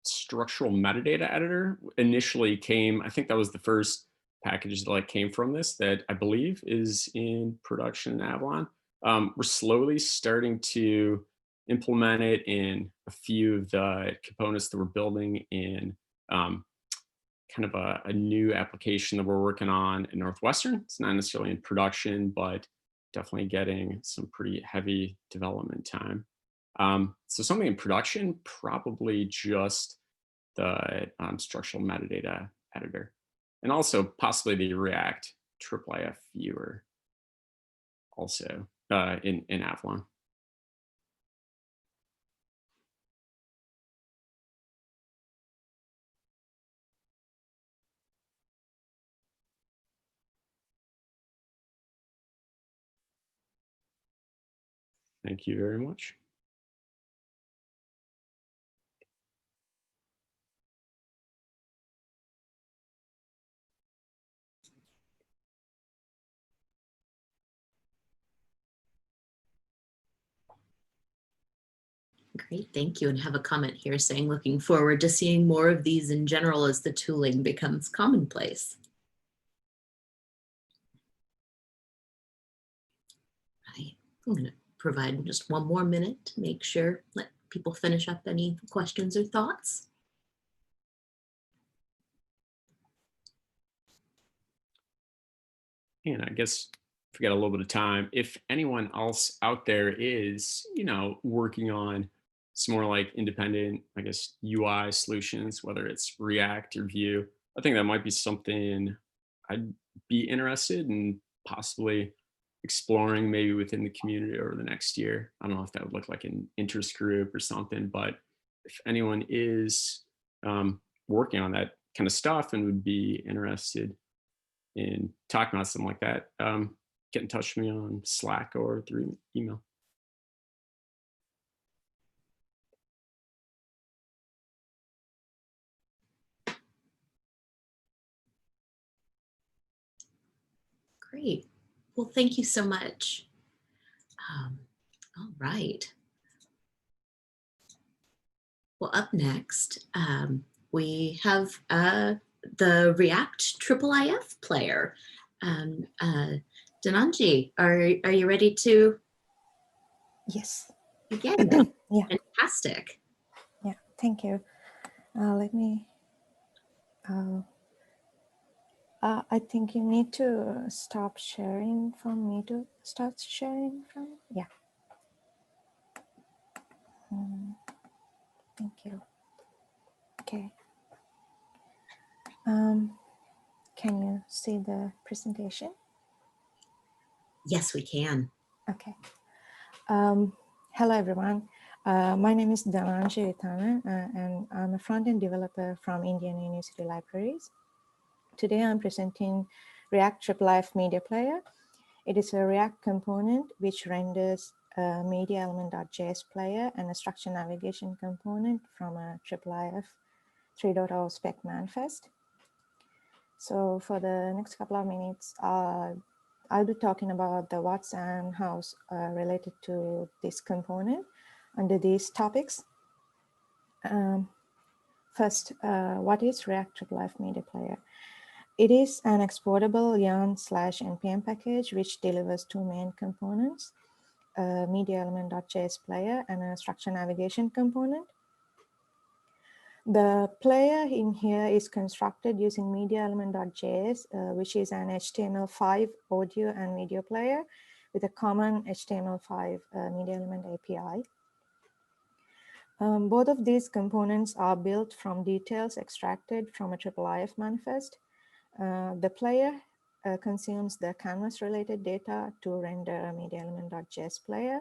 structural metadata editor initially came, I think that was the first package that came from this that I believe is in production in Avalon. We're slowly starting to implement it in a few of the components that we're building in kind of a new application that we're working on in Northwestern. It's not necessarily in production, but definitely getting some pretty heavy development time. So something in production, probably just the structural metadata editor, and also possibly the React IIIF viewer also in Avalon. Thank you very much. Great, thank you. And have a comment here saying, looking forward to seeing more of these in general as the tooling becomes commonplace. I'm going to provide just one more minute to make sure, let people finish up any questions or thoughts. And I guess if we got a little bit of time, if anyone else out there is, working on some more like independent, I guess, UI solutions, whether it's React or Vue, I think that might be something I'd be interested in possibly exploring maybe within the community over the next year. I don't know if that would look like an interest group or something, but if anyone is working on that kind of stuff and would be interested in talking about something like that, get in touch with me on Slack or through email. Great. Well, thank you so much. All right. Well, up next, we have the React IIIF player. Dhananji, are you ready to? Yes. Again, yeah. Fantastic. Yeah, thank you. Let me, I think you need to stop sharing from me to start sharing from, yeah. Thank you. Okay. Can you see the presentation? Yes, we can. Okay. Hello, everyone. My name is Dhananji and I'm a front-end developer from Indian University Libraries. Today, I'm presenting React IIIF Media Player. It is a React component which renders a media element.js player and a structure navigation component from a IIIF 3.0 spec manifest. So for the next couple of minutes, I'll be talking about the what's and how's related to this component under these topics. First, what is React IIIF Media Player? It is an exportable yarn/npm package which delivers two main components, a media element.js player and a structure navigation component. The player in here is constructed using media element.js, which is an HTML5 audio and video player with a common HTML5 media element API. Both of these components are built from details extracted from a IIIF manifest. The player consumes the canvas-related data to render a media element.js player,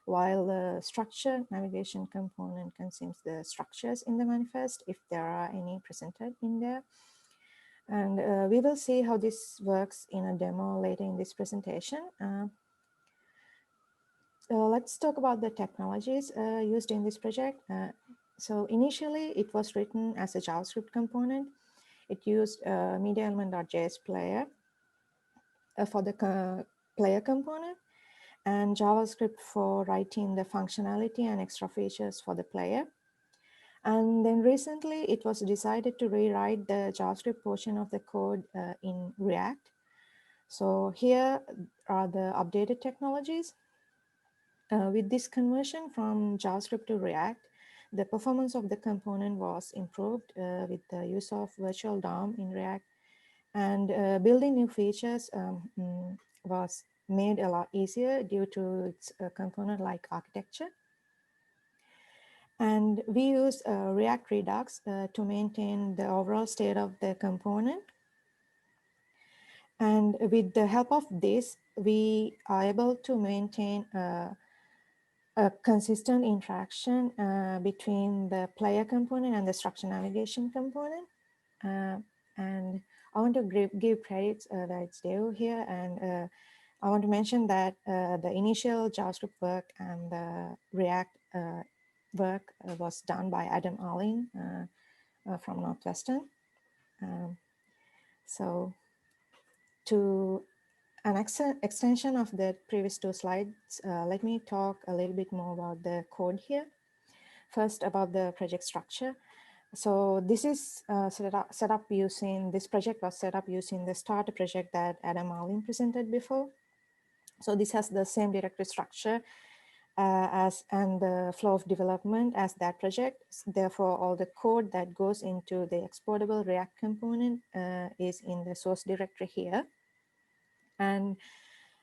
while the structure navigation component consumes the structures in the manifest, if there are any presented in there. And we will see how this works in a demo later in this presentation. Let's talk about the technologies used in this project. So initially, it was written as a JavaScript component. It used media element.js player for the player component and JavaScript for writing the functionality and extra features for the player. And then recently, it was decided to rewrite the JavaScript portion of the code in React. So here are the updated technologies. With this conversion from JavaScript to React, the performance of the component was improved with the use of virtual DOM in React, and building new features was made a lot easier due to its component-like architecture. And we use React Redux to maintain the overall state of the component. And with the help of this, we are able to maintain a consistent interaction between the player component and the structure navigation component. And I want to give credits where it's due here. And I want to mention that the initial JavaScript work and the React work was done by Adam Arling from Northwestern. So to an extension of the previous two slides, let me talk a little bit more about the code here. First, about the project structure. So this is set up using, this project was set up using the starter project that Adam Arling presented before. So this has the same directory structure and the flow of development as that project. Therefore, all the code that goes into the exportable React component is in the source directory here. And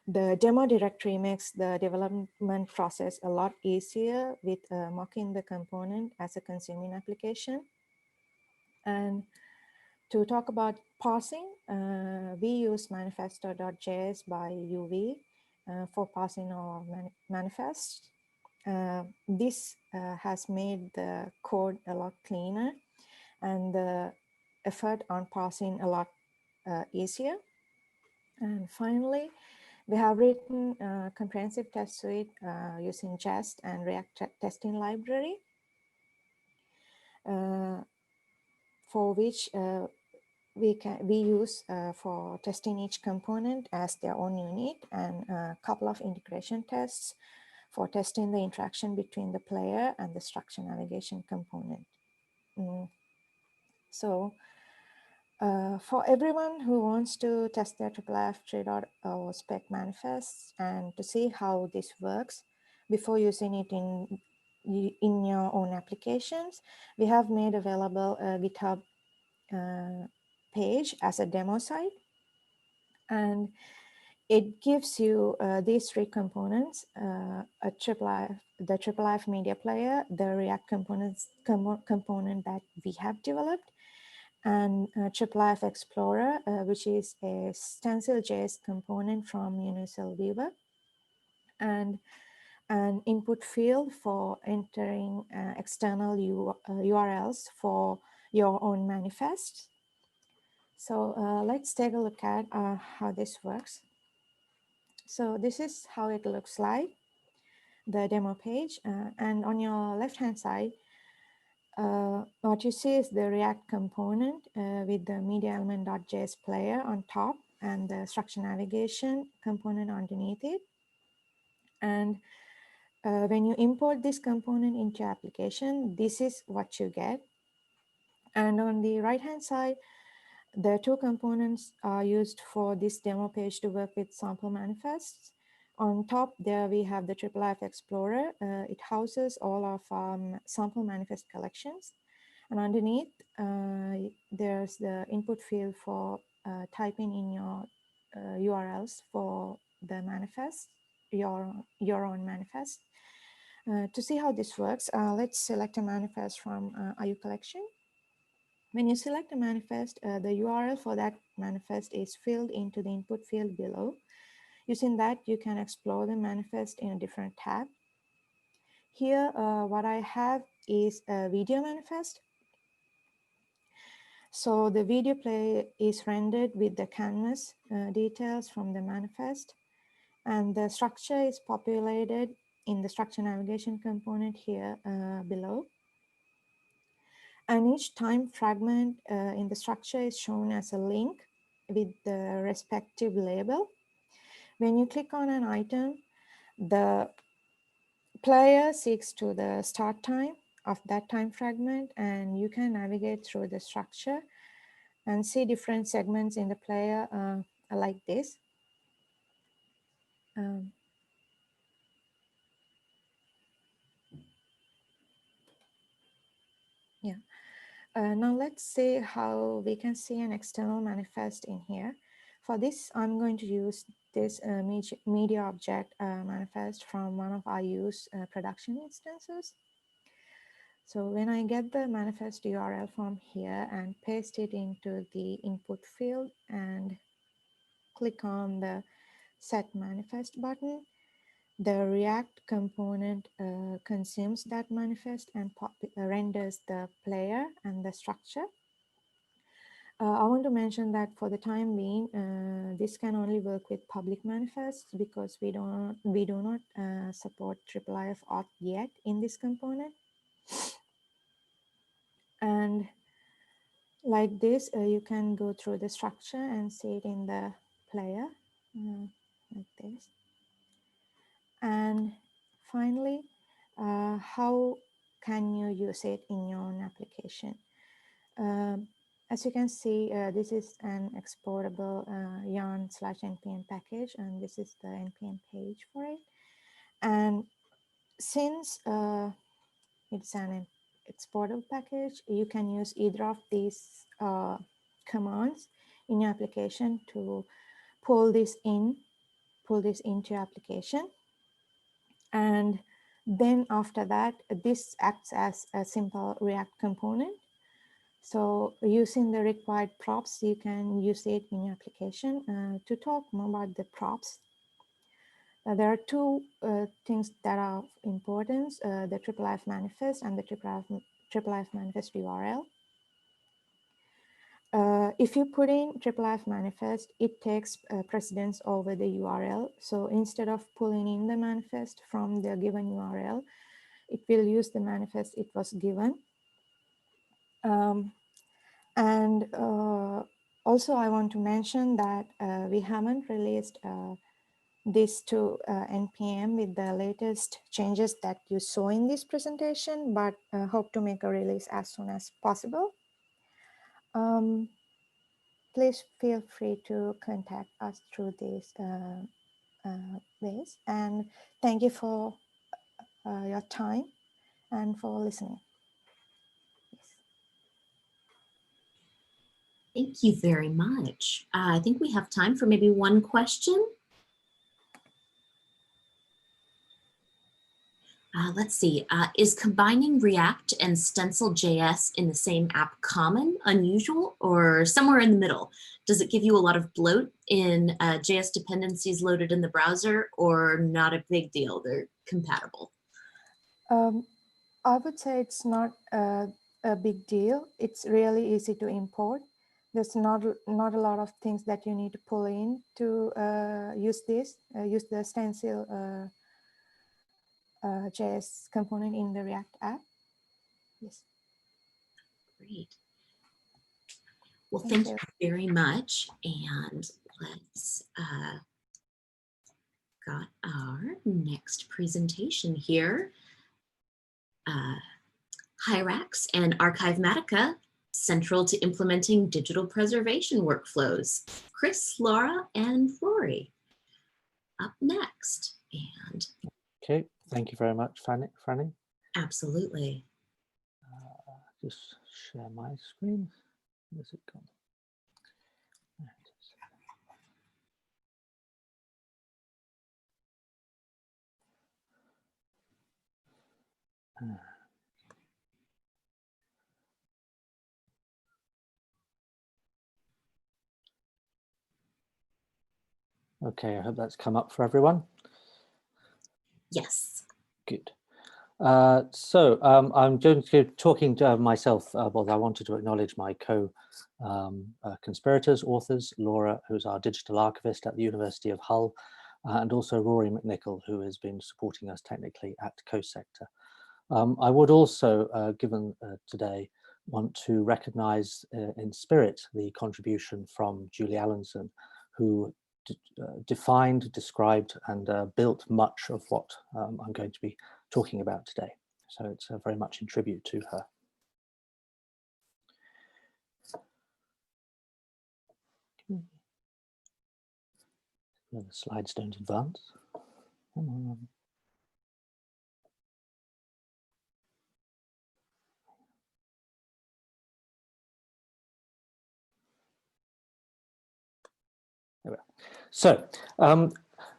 the demo directory makes the development process a lot easier with mocking the component as a consuming application. And to talk about parsing, we use manifesto.js by UV for parsing our manifest. This has made the code a lot cleaner and the effort on parsing a lot easier. And finally, we have written a comprehensive test suite using Jest and React testing library, for which we use for testing each component as their own unit, and a couple of integration tests for testing the interaction between the player and the structure navigation component. So for everyone who wants to test their IIIF 3.0 spec manifests and to see how this works before using it in your own applications, we have made available a GitHub page as a demo site. And it gives you these three components, the IIIF media player, the React component that we have developed, and IIIF Explorer, which is a stencil.js component from Universal Weaver, and an input field for entering external URLs for your own manifests. So let's take a look at how this works. So this is how it looks like, the demo page. And on your left-hand side, what you see is the React component with the media element.js player on top and the structure navigation component underneath it. And when you import this component into your application, this is what you get. And on the right-hand side, the two components are used for this demo page to work with sample manifests. On top there, we have the IIIF Explorer. It houses all of sample manifest collections. And underneath, there's the input field for typing in your URLs for the manifest, your own manifest. To see how this works, let's select a manifest from IU collection. When you select a manifest, the URL for that manifest is filled into the input field below. Using that, you can explore the manifest in a different tab. Here, what I have is a video manifest. So the video play is rendered with the canvas details from the manifest, and the structure is populated in the structure navigation component here below. And each time fragment in the structure is shown as a link with the respective label. When you click on an item, the player seeks to the start time of that time fragment, and you can navigate through the structure and see different segments in the player like this. Now let's see how we can see an external manifest in here. For this, I'm going to use this media object manifest from one of our use production instances. So when I get the manifest URL from here and paste it into the input field and click on the set manifest button, the React component consumes that manifest and renders the player and the structure. I want to mention that for the time being, this can only work with public manifests because we do not support IIIF auth yet in this component. And like this, you can go through the structure and see it in the player, like this. And finally, how can you use it in your own application? As you can see, this is an exportable yarn/npm package, and this is the npm page for it. And since it's an exportable package, you can use either of these commands in your application to pull this into your application. And then after that, this acts as a simple React component. So using the required props, you can use it in your application. To talk more about the props, there are two things that are of importance, the IIIF manifest and the IIIF manifest URL. If you put in IIIF manifest, it takes precedence over the URL. So instead of pulling in the manifest from the given URL, it will use the manifest it was given. Also, I want to mention that we haven't released this to NPM with the latest changes that you saw in this presentation, but hope to make a release as soon as possible. Please feel free to contact us through this ways. And thank you for your time and for listening. Thank you very much. I think we have time for maybe one question. Let's see, is combining React and Stencil.js in the same app common, unusual, or somewhere in the middle? Does it give you a lot of bloat in JS dependencies loaded in the browser, or not a big deal? They're compatible. I would say it's not a big deal. It's really easy to import. There's not a lot of things that you need to pull in to use this, use the Stencil JS component in the React app. Yes. Great. Well, thank you very much. And let's got our next presentation here. Hyrax and Archivematica, central to implementing digital preservation workflows. Chris, Laura, and Rory up next. And okay, thank you very much, Franny. Absolutely. Just share my screen. Where's it gone? There it is. Okay, I hope that's come up for everyone. Yes. Good. So I'm going to be talking to myself, well, I wanted to acknowledge my co-conspirators, authors, Laura, who's our digital archivist at the University of Hull, and also Rory McNichol, who has been supporting us technically at CoSector. I would also, given today, want to recognize in spirit the contribution from Julie Allenson, who defined, described, and built much of what I'm going to be talking about today. So it's very much in tribute to her. The slides don't advance. Come on. There we are. So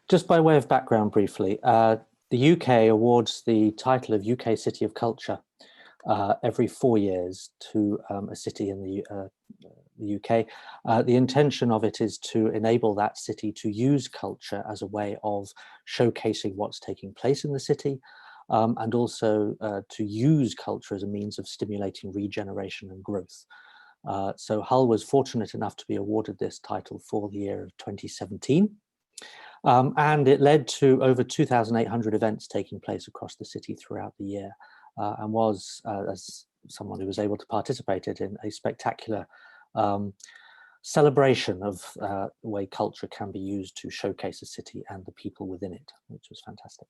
just by way of background briefly, the UK awards the title of UK City of Culture every 4 years to a city in the UK. The intention of it is to enable that city to use culture as a way of showcasing what's taking place in the city, and also to use culture as a means of stimulating regeneration and growth. So Hull was fortunate enough to be awarded this title for the year of 2017. And it led to over 2,800 events taking place across the city throughout the year, and was, as someone who was able to participate in, a spectacular celebration of the way culture can be used to showcase a city and the people within it, which was fantastic.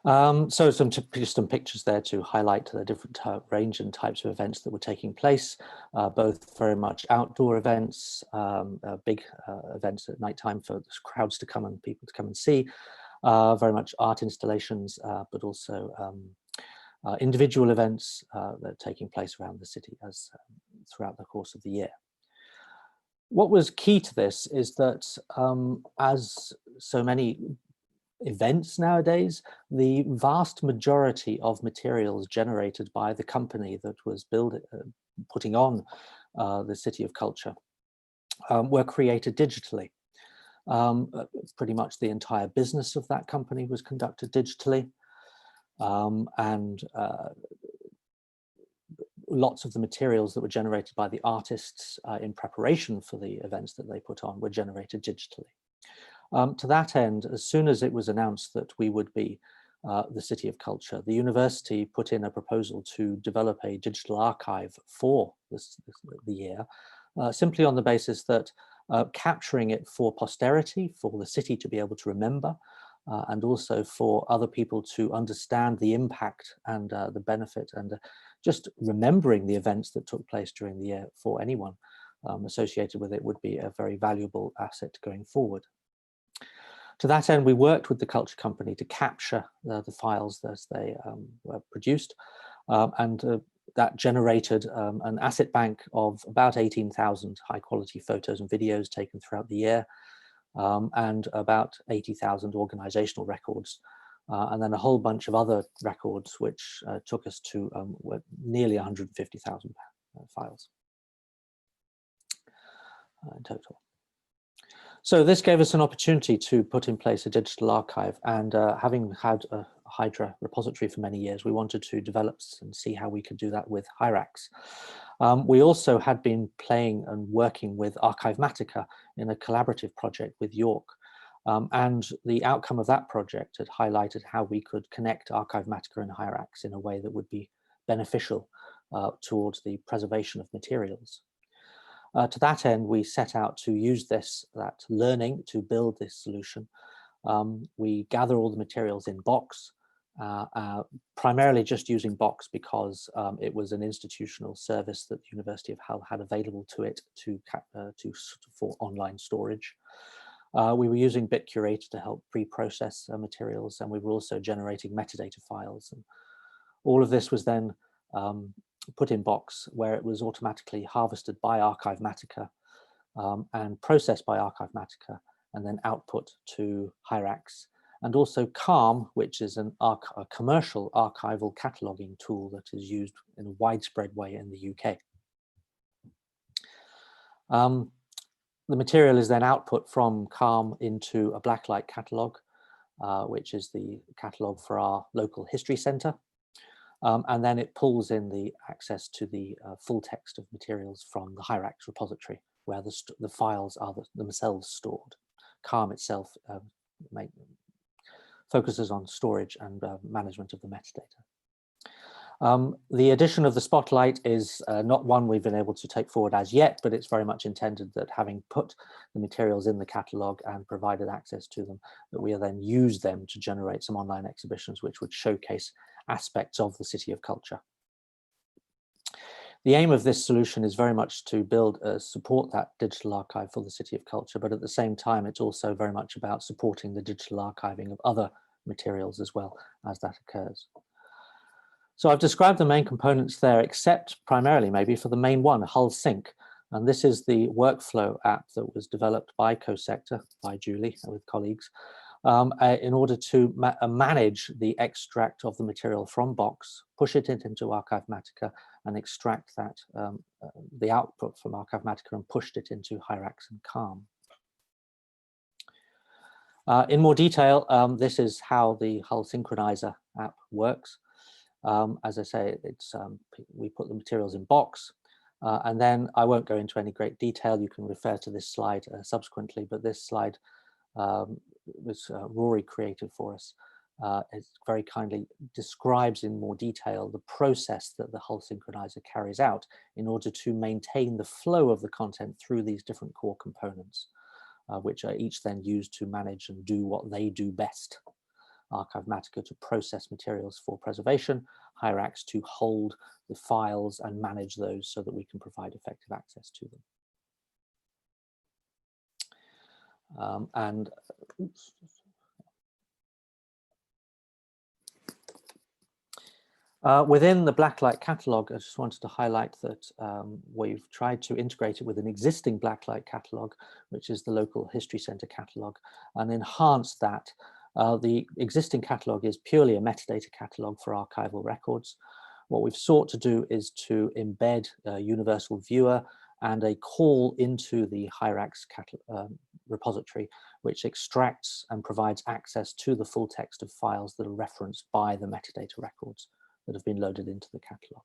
So just some pictures there to highlight the different range and types of events that were taking place, both very much outdoor events, big events at nighttime for crowds to come and people to come and see, very much art installations, but also individual events that are taking place around the city as throughout the course of the year. What was key to this is that as so many events nowadays, the vast majority of materials generated by the company that was putting on the City of Culture were created digitally. Pretty much the entire business of that company was conducted digitally, and lots of the materials that were generated by the artists in preparation for the events that they put on were generated digitally. To that end, as soon as it was announced that we would be the City of Culture, the university put in a proposal to develop a digital archive for the year, simply on the basis that capturing it for posterity, for the city to be able to remember, and also for other people to understand the impact and the benefit, and just remembering the events that took place during the year for anyone associated with it would be a very valuable asset going forward. To that end, we worked with the culture company to capture the files as they were produced, and that generated an asset bank of about 18,000 high quality photos and videos taken throughout the year, and about 80,000 organizational records, and then a whole bunch of other records, which took us to nearly 150,000 files in total. So this gave us an opportunity to put in place a digital archive, and having had a Hydra repository for many years, we wanted to develop and see how we could do that with Hyrax. We also had been playing and working with Archivematica in a collaborative project with York, and the outcome of that project had highlighted how we could connect Archivematica and Hyrax in a way that would be beneficial towards the preservation of materials. To that end, we set out to use that learning to build this solution. We gather all the materials in Box, primarily just using Box because it was an institutional service that the University of Hull had available to it for online storage. We were using BitCurator to help pre-process materials, and we were also generating metadata files. And all of this was then put in Box, where it was automatically harvested by Archivematica and processed by Archivematica, and then output to Hyrax, and also Calm, which is a commercial archival cataloging tool that is used in a widespread way in the UK. The material is then output from Calm into a blacklight catalogue, which is the catalogue for our local history centre. And then it pulls in the access to the full text of materials from the Hyrax repository, where the files are themselves stored. Calm itself focuses on storage and management of the metadata. The addition of the Spotlight is not one we've been able to take forward as yet, but it's very much intended that, having put the materials in the catalogue and provided access to them, that we then use them to generate some online exhibitions which would showcase aspects of the City of Culture. The aim of this solution is very much to support that digital archive for the City of Culture, but at the same time, it's also very much about supporting the digital archiving of other materials as well as that occurs. So I've described the main components there, except primarily maybe for the main one, Hull Sync. And this is the workflow app that was developed by CoSector, by Julie with colleagues, in order to manage the extract of the material from Box, push it into Archivematica, and extract that the output from Archivematica and pushed it into Hyrax and Calm. In more detail, this is how the Hull Synchronizer app works. As I say, it's we put the materials in Box, and then I won't go into any great detail. You can refer to this slide subsequently, but this slide was Rory created for us. It very kindly describes in more detail the process that the Hull Synchronizer carries out in order to maintain the flow of the content through these different core components, which are each then used to manage and do what they do best. Archivematica to process materials for preservation, Hyrax to hold the files and manage those so that we can provide effective access to them. Within the Blacklight catalog, I just wanted to highlight that we've tried to integrate it with an existing Blacklight catalog, which is the local History Center catalog, and enhance that. The existing catalog is purely a metadata catalog for archival records. What we've sought to do is to embed a universal viewer and a call into the Hyrax repository, which extracts and provides access to the full text of files that are referenced by the metadata records that have been loaded into the catalog.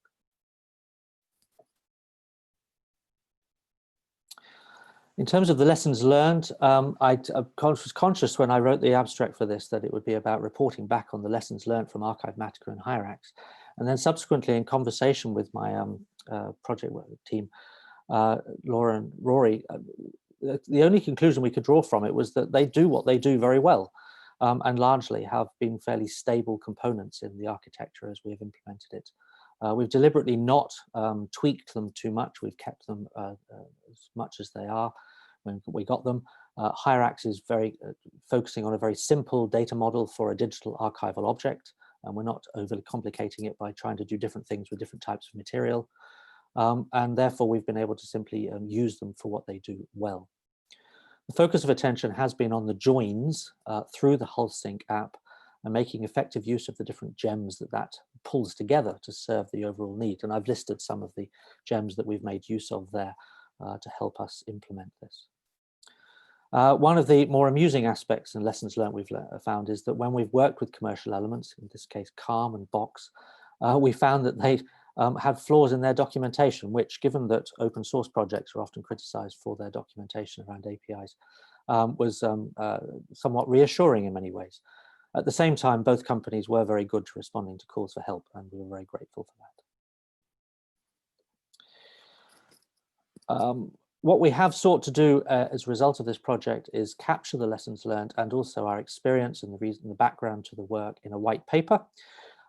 In terms of the lessons learned, I was conscious when I wrote the abstract for this that it would be about reporting back on the lessons learned from Archivematica and Hyrax. And then subsequently in conversation with my project team, Laura and Rory, the only conclusion we could draw from it was that they do what they do very well, and largely have been fairly stable components in the architecture as we have implemented it. We've deliberately not tweaked them too much. We've kept them as much as they are when we got them. Hyrax is very focusing on a very simple data model for a digital archival object, and we're not overly complicating it by trying to do different things with different types of material. And therefore, we've been able to simply use them for what they do well. The focus of attention has been on the joins through the Hull Sync app and making effective use of the different gems that pulls together to serve the overall need. And I've listed some of the gems that we've made use of there to help us implement this. One of the more amusing aspects and lessons learned we've found is that when we've worked with commercial elements, in this case Calm and Box, we found that they had flaws in their documentation, which, given that open source projects are often criticized for their documentation around APIs, was somewhat reassuring in many ways. At the same time, both companies were very good to responding to calls for help, and we were very grateful for that. What we have sought to do as a result of this project is capture the lessons learned and also our experience and the background to the work in a white paper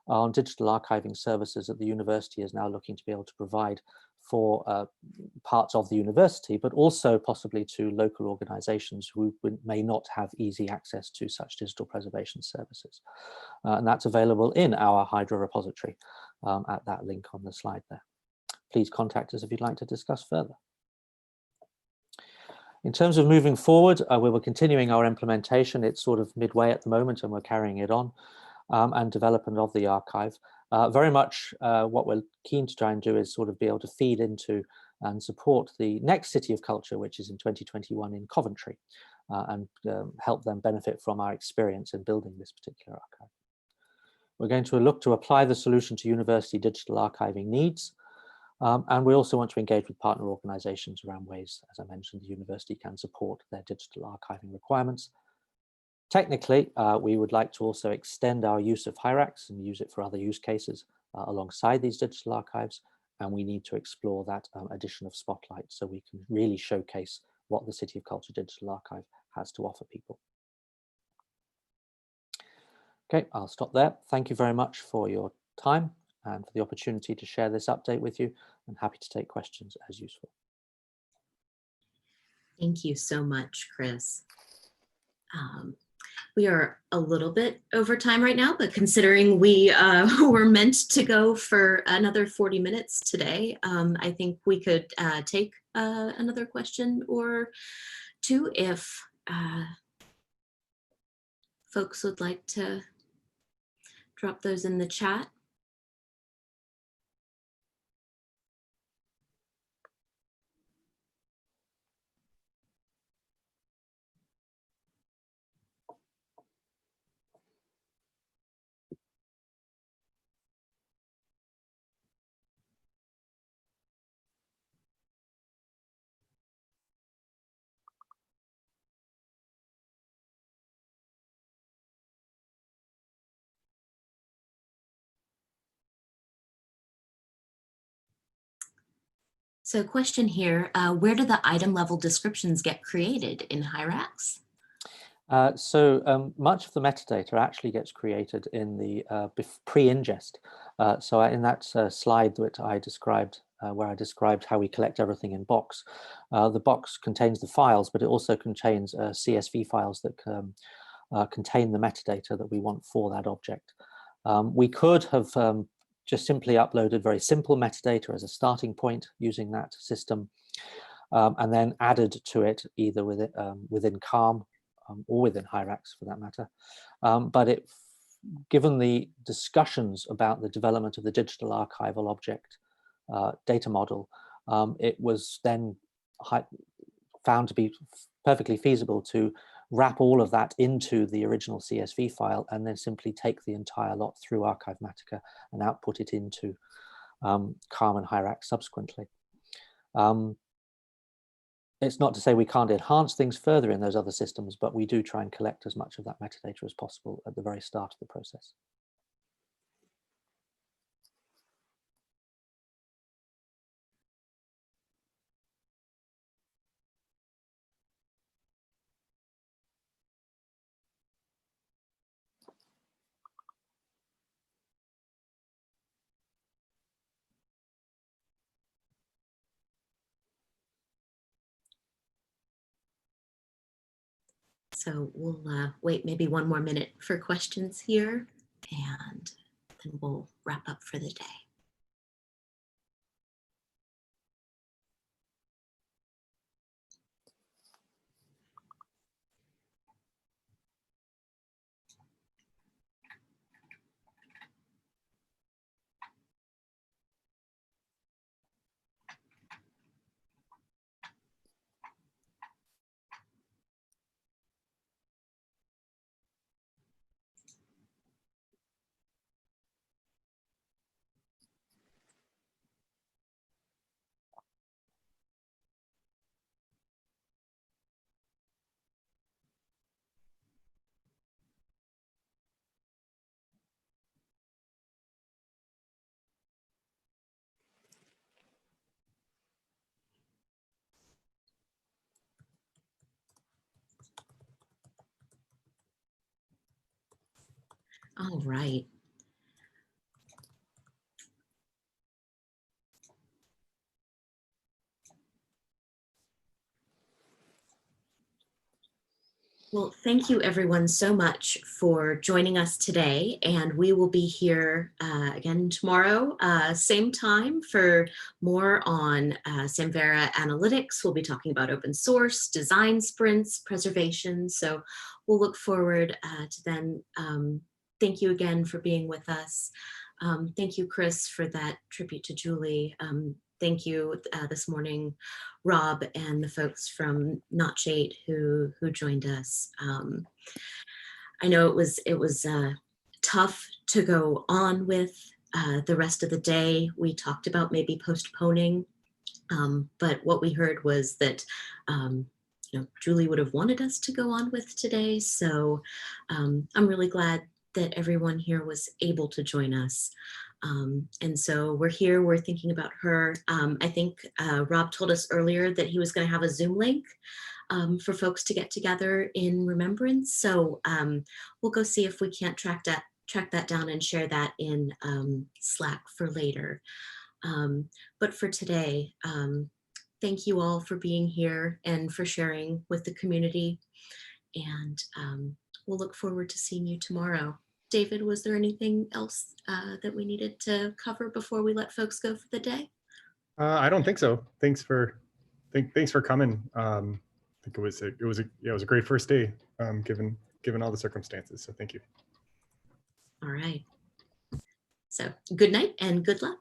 on digital archiving services that the university is now looking to be able to provide for parts of the university, but also possibly to local organizations who may not have easy access to such digital preservation services. And that's available in our Hydra repository at that link on the slide there. Please contact us if you'd like to discuss further. In terms of moving forward, we were continuing our implementation. It's sort of midway at the moment and we're carrying it on, and development of the archive. Very much what we're keen to try and do is sort of be able to feed into and support the next City of Culture, which is in 2021 in Coventry, and help them benefit from our experience in building this particular archive. We're going to look to apply the solution to university digital archiving needs. And we also want to engage with partner organizations around ways, as I mentioned, the university can support their digital archiving requirements. Technically, we would like to also extend our use of Hyrax and use it for other use cases alongside these digital archives. And we need to explore that addition of Spotlight so we can really showcase what the City of Culture Digital Archive has to offer people. Okay, I'll stop there. Thank you very much for your time and for the opportunity to share this update with you. I'm happy to take questions as useful. Thank you so much, Chris. We are a little bit over time right now, but considering we were meant to go for another 40 minutes today, I think we could take another question or two if folks would like to drop those in the chat. So question here, where do the item level descriptions get created in Hyrax? Much of the metadata actually gets created in the pre-ingest. So in that slide that I described, where I described how we collect everything in box, the box contains the files, but it also contains CSV files that contain the metadata that we want for that object. We could have just simply uploaded very simple metadata as a starting point using that system, and then added to it either within Calm or within Hyrax for that matter. But given the discussions about the development of the digital archival object data model, it was then found to be perfectly feasible to wrap all of that into the original CSV file and then simply take the entire lot through Archivematica and output it into Calm and Hyrax subsequently. It's not to say we can't enhance things further in those other systems, but we do try and collect as much of that metadata as possible at the very start of the process. So we'll wait maybe one more minute for questions here, and then we'll wrap up for the day. All right. Well, thank you everyone so much for joining us today, and we will be here again tomorrow, same time for more on Samvera analytics. We'll be talking about open source, design sprints, preservation. So we'll look forward to then. Thank you again for being with us. Thank you, Chris, for that tribute to Julie. Thank you this morning, Rob, and the folks from Notch8 who joined us. I know it was tough to go on with the rest of the day. We talked about maybe postponing, but what we heard was that Julie would have wanted us to go on with today. So I'm really glad that everyone here was able to join us. And so we're here, we're thinking about her. I think Rob told us earlier that he was going to have a Zoom link for folks to get together in remembrance. So we'll go see if we can't track that down and share that in Slack for later. But for today, thank you all for being here and for sharing with the community. And we'll look forward to seeing you tomorrow. David, was there anything else that we needed to cover before we let folks go for the day? I don't think so. Thanks for coming. I think it was a great first day, given all the circumstances. So thank you. All right. So good night and good luck.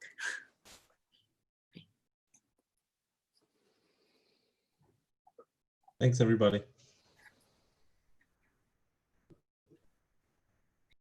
Thanks, everybody.